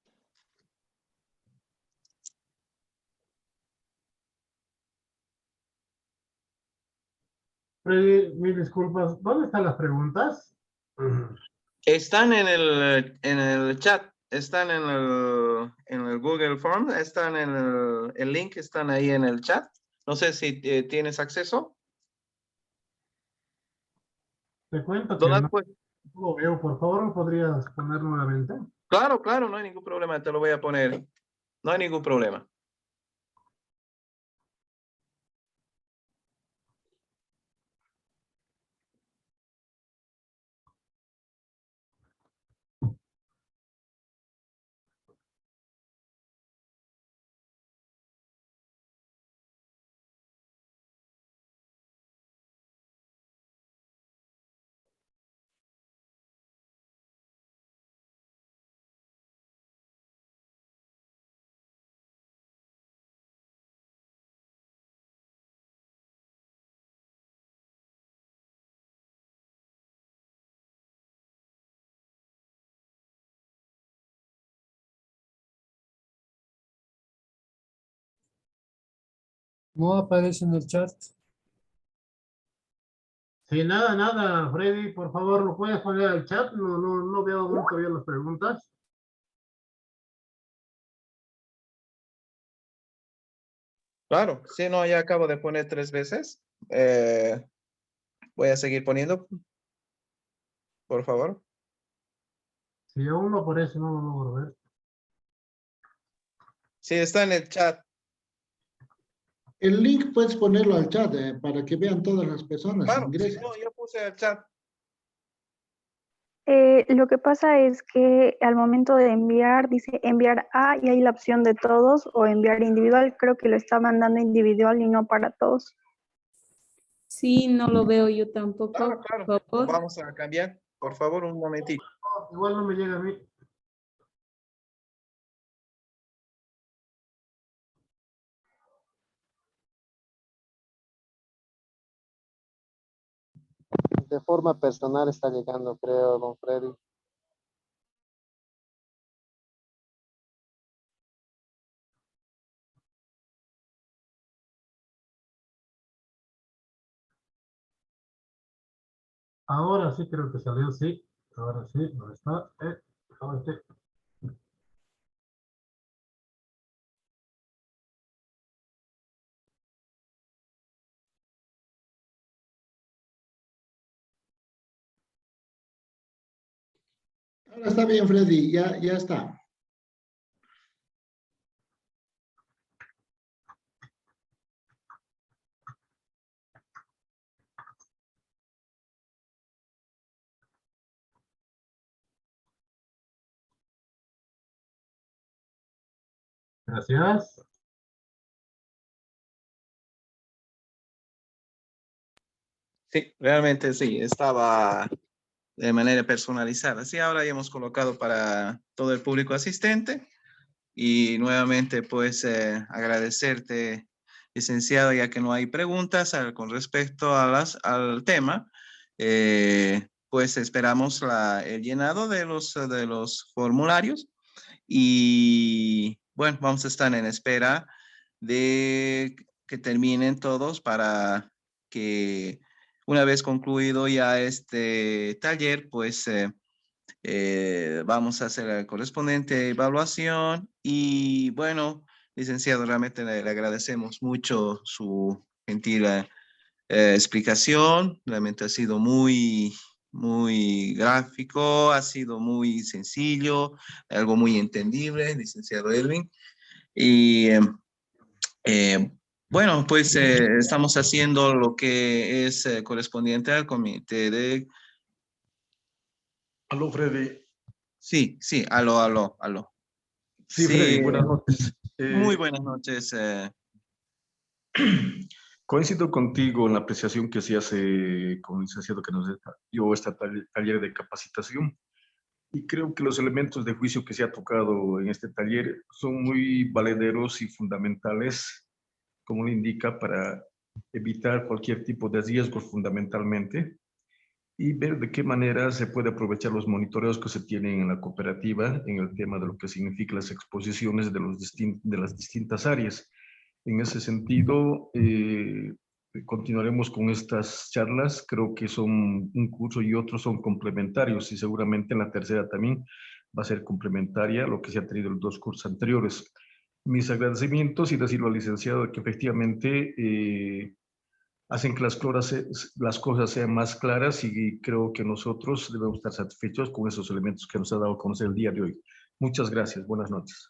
Freddy, mil disculpas. ¿Dónde están las preguntas? Están en el chat, están en el Google Form, están en el link, están ahí en el chat. No sé si tienes acceso. Te cuento que Donald, no pues, lo veo. Por favor, ¿me podrías poner nuevamente? claro, claro, no hay ningún problema, te lo voy a poner. No hay ningún problema. No aparece en el chat. Sí, nada, nada, Freddy, por favor, ¿lo puedes poner al chat? No veo aún todavía las preguntas. Claro, sí, no, ya acabo de poner 3 veces. Voy a seguir poniendo, por favor. Si aún no aparece, no lo logro ver. Sí, está en el chat. El link puedes ponerlo al chat para que vean todas las personas, Claro, sí, ingresen. no, yo puse el chat. Lo que pasa es que al momento de enviar, dice enviar a y hay la opción de todos o enviar individual. Creo que lo está mandando individual y no para todos. Sí, no lo veo yo tampoco, Claro, claro. por favor. Vamos a cambiar. Por favor, un momentito. No, igual no me llega a mí. De forma personal está llegando, creo, don Freddy. Ahora sí creo que salió, sí. Ahora sí, ¿dónde está? Ahora sí. Ahora está bien, Freddy, ya está. Gracias. Sí, realmente sí, estaba de manera personalizada. Sí, ahora ya hemos colocado para todo el público asistente. Y nuevamente, pues, agradecerte, licenciado, ya que no hay preguntas con respecto a al tema. Pues esperamos el llenado de los formularios y, bueno, vamos a estar en espera de que terminen todos para que una vez concluido ya este taller, pues vamos a hacer la correspondiente evaluación y bueno, licenciado, realmente le agradecemos mucho su gentil explicación. Realmente ha sido muy gráfico, ha sido muy sencillo, algo muy entendible, licenciado Edwin. Y eh, bueno, pues estamos haciendo lo que es correspondiente al comité de... Aló, Freddy. Sí, sí, aló. Sí, Freddy, Sí, buenas noches. muy buenas noches. Coincido contigo en la apreciación que se hace con el licenciado que nos dio este taller de capacitación. Y creo que los elementos de juicio que se ha tocado en este taller son muy valederos y fundamentales, como le indica, para evitar cualquier tipo de riesgos fundamentalmente y ver de qué manera se puede aprovechar los monitoreos que se tienen en la cooperativa en el tema de lo que significan las exposiciones de las distintas áreas. En ese sentido, continuaremos con estas charlas. Creo que son un curso y otros son complementarios y seguramente en la tercera también va a ser complementaria a lo que se ha tenido en los 2 cursos anteriores. mis agradecimientos y decirlo al licenciado que efectivamente hacen que las cosas sean más claras y creo que nosotros debemos estar satisfechos con esos elementos que nos ha dado a conocer el día de hoy. Muchas gracias. Buenas noches.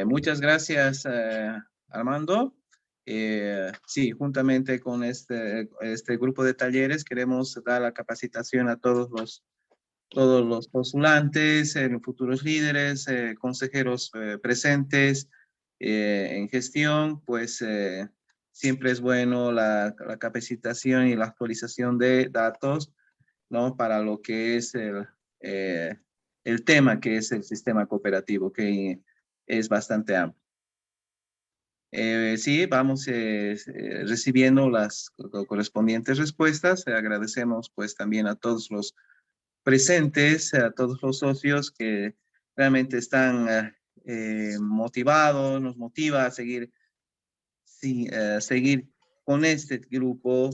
Muchas gracias, Armando. Sí, juntamente con este grupo de talleres queremos dar la capacitación a todos los postulantes, futuros líderes, consejeros presentes en gestión, pues siempre es bueno la capacitación y la actualización de datos, ¿no? Para lo que es el tema que es el sistema cooperativo, que es bastante amplio. Sí, vamos recibiendo las correspondientes respuestas. Agradecemos pues también a todos los presentes, a todos los socios que realmente están motivados, nos motiva a seguir, sí, seguir con este grupo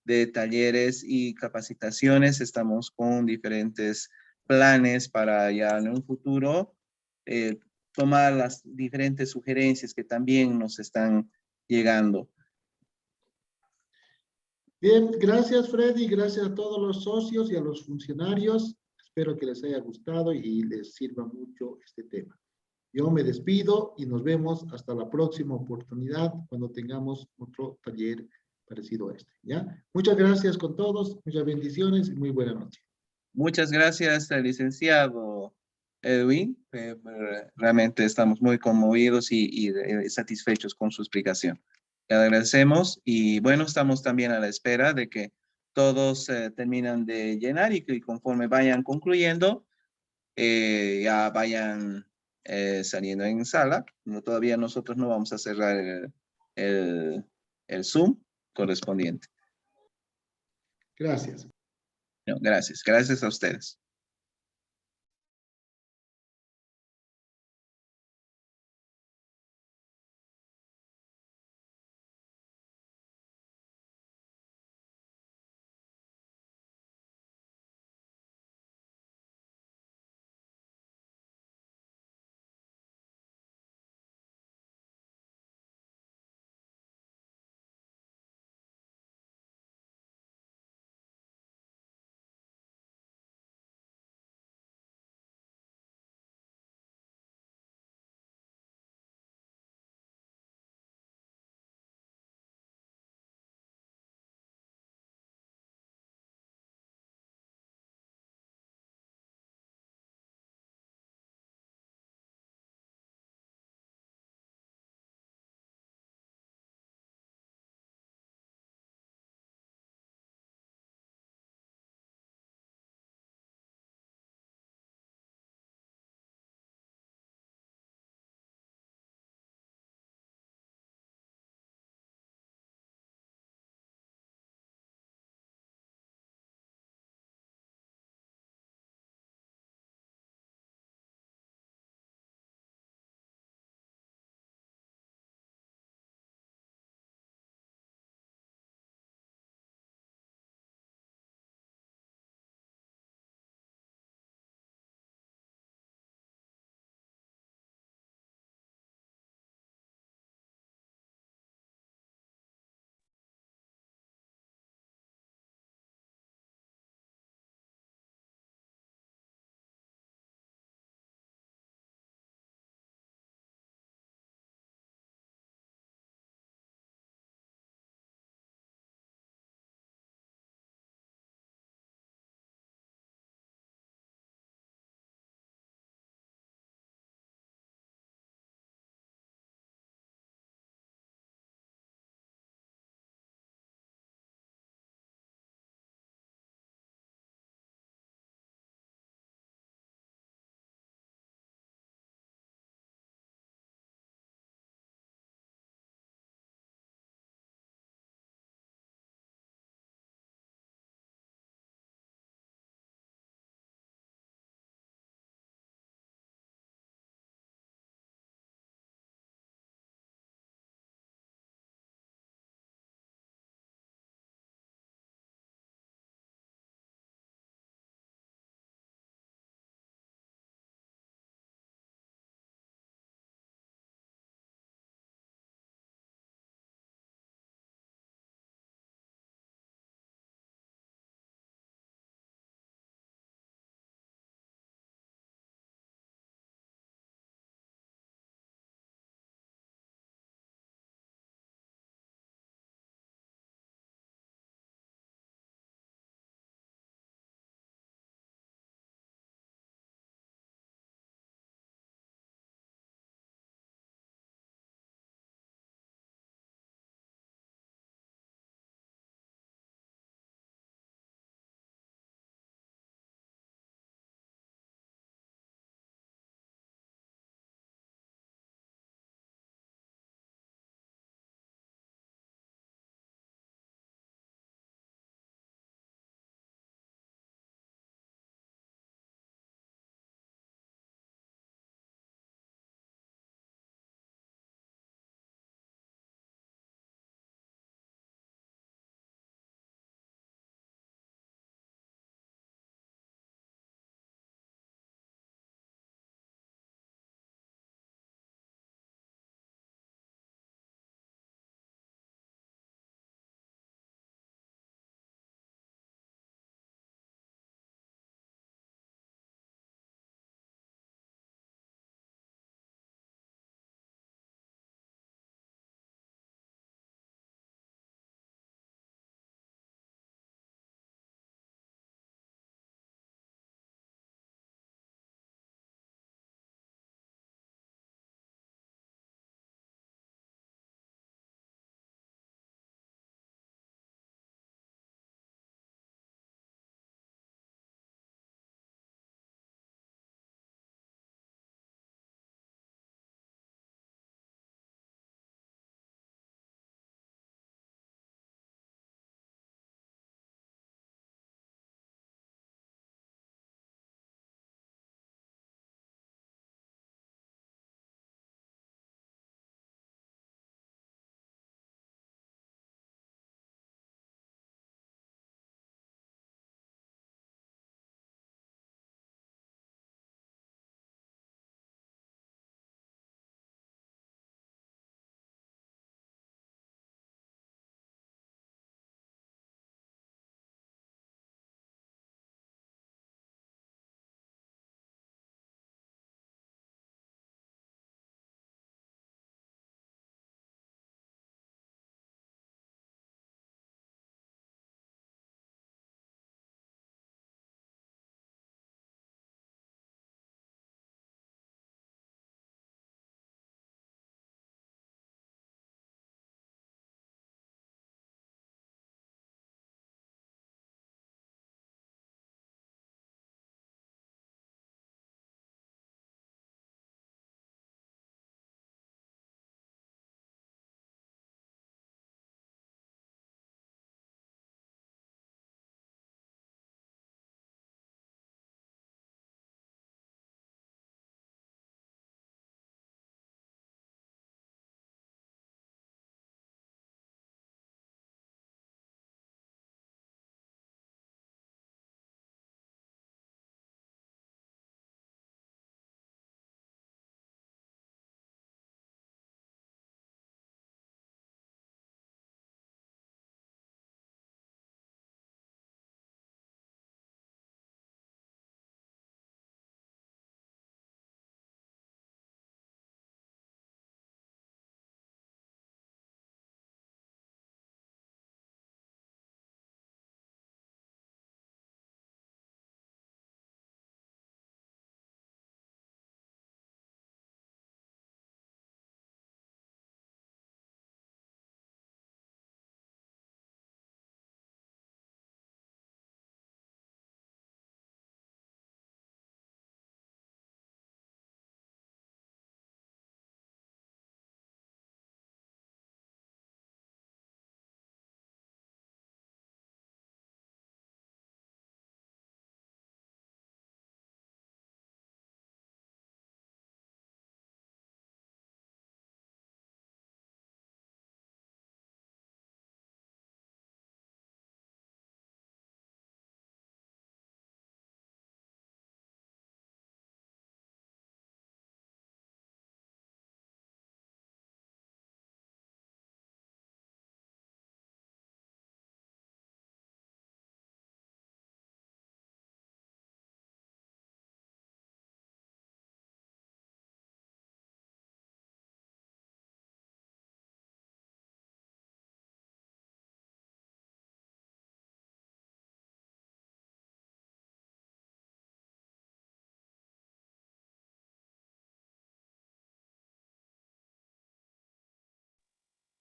de talleres y capacitaciones. Estamos con diferentes planes para ya en un futuro tomar las diferentes sugerencias que también nos están llegando. Bien, gracias Freddy, gracias a todos los socios y a los funcionarios. Espero que les haya gustado y les sirva mucho este tema. Yo me despido y nos vemos hasta la próxima oportunidad cuando tengamos otro taller parecido a este, ¿ya? Muchas gracias con todos, muchas bendiciones y muy buena noche. Muchas gracias, licenciado Edwin. Realmente estamos muy conmovidos y satisfechos con su explicación. Le agradecemos y bueno, estamos también a la espera de que todos terminan de llenar y conforme vayan concluyendo, ya vayan saliendo en sala. No, todavía nosotros no vamos a cerrar el Zoom correspondiente. Gracias. No, gracias. Gracias a ustedes.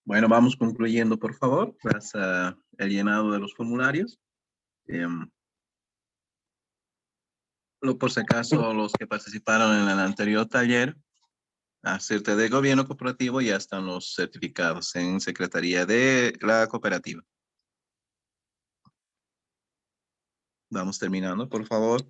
Bueno, vamos concluyendo, por favor, el llenado de los formularios. Por si acaso, los que participaron en el anterior taller, acerca de gobierno cooperativo, ya están los certificados en Secretaría de la Cooperativa. Vamos terminando, por favor.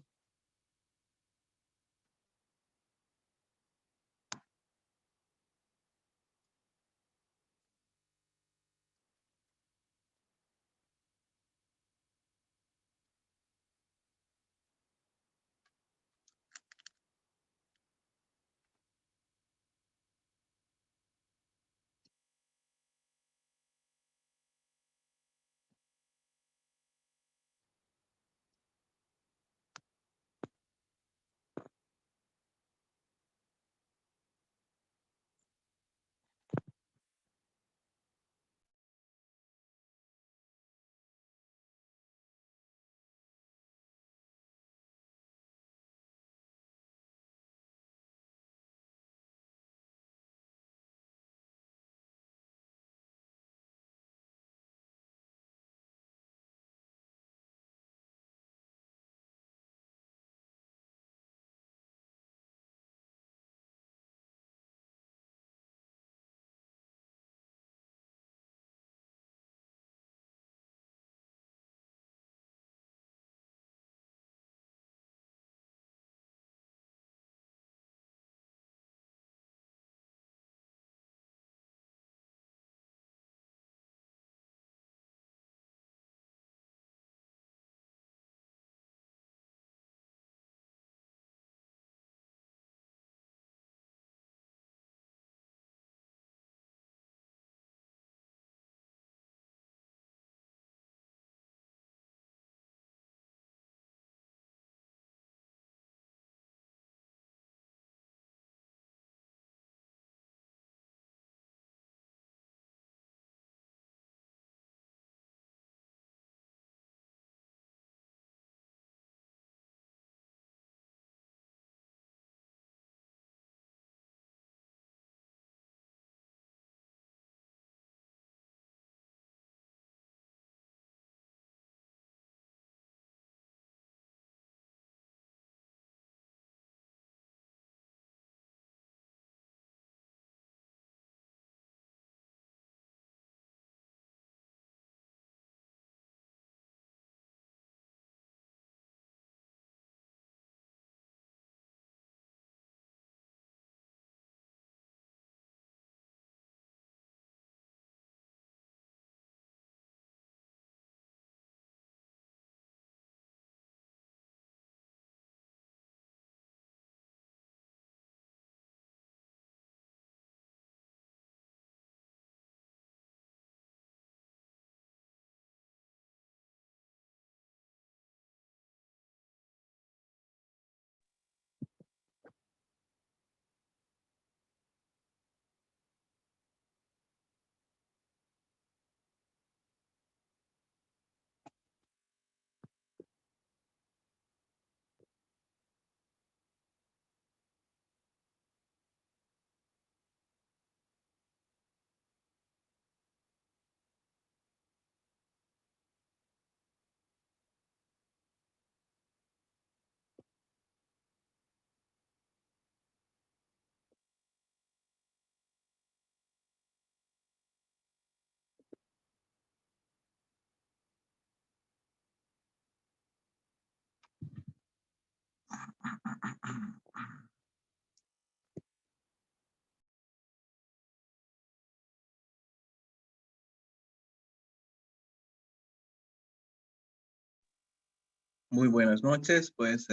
Muy buenas noches, pues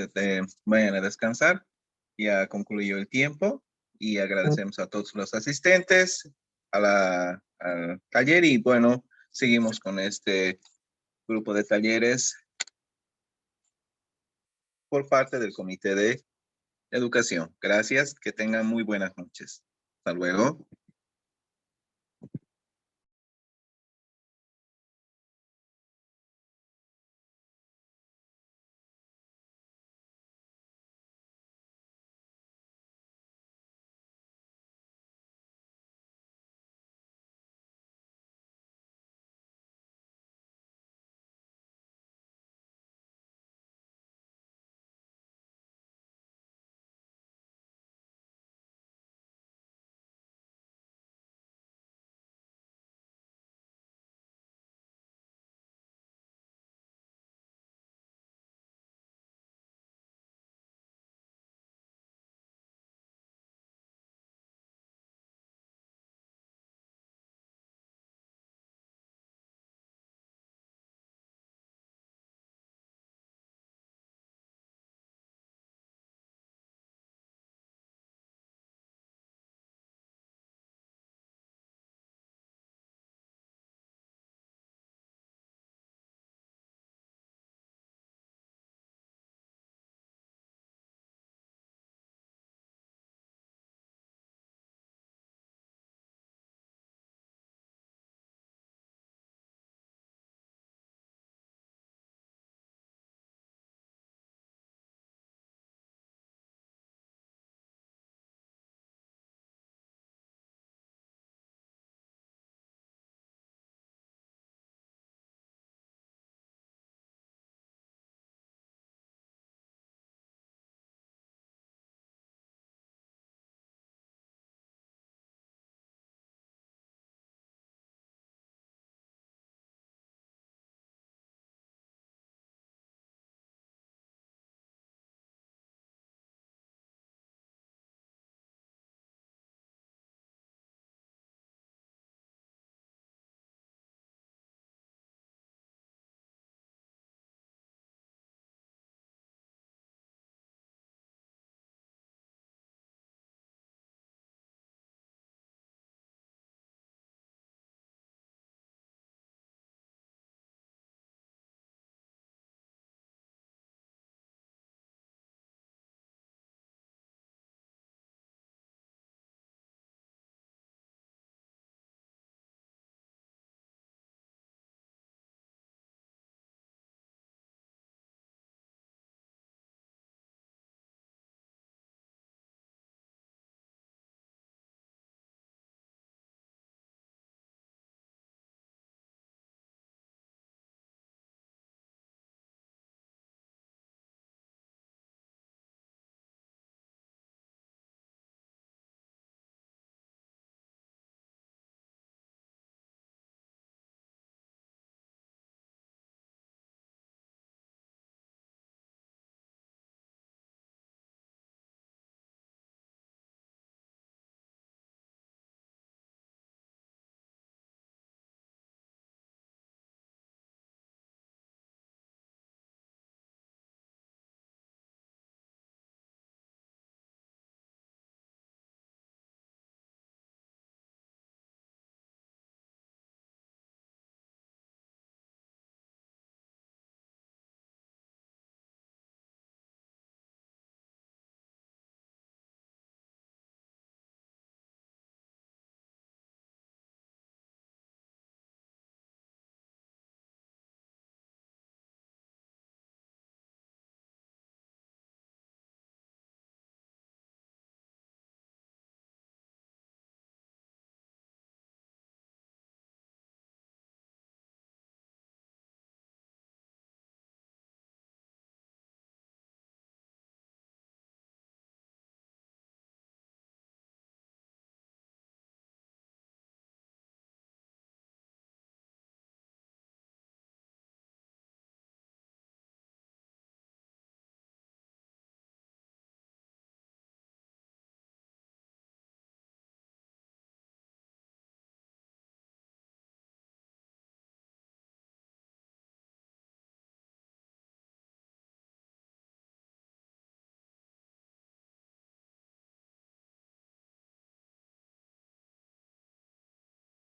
vayan a descansar. Ya concluyó el tiempo y agradecemos a todos los asistentes al taller y bueno, seguimos con este grupo de talleres por parte del Comité de Educación. Gracias, que tengan muy buenas noches. Hasta luego.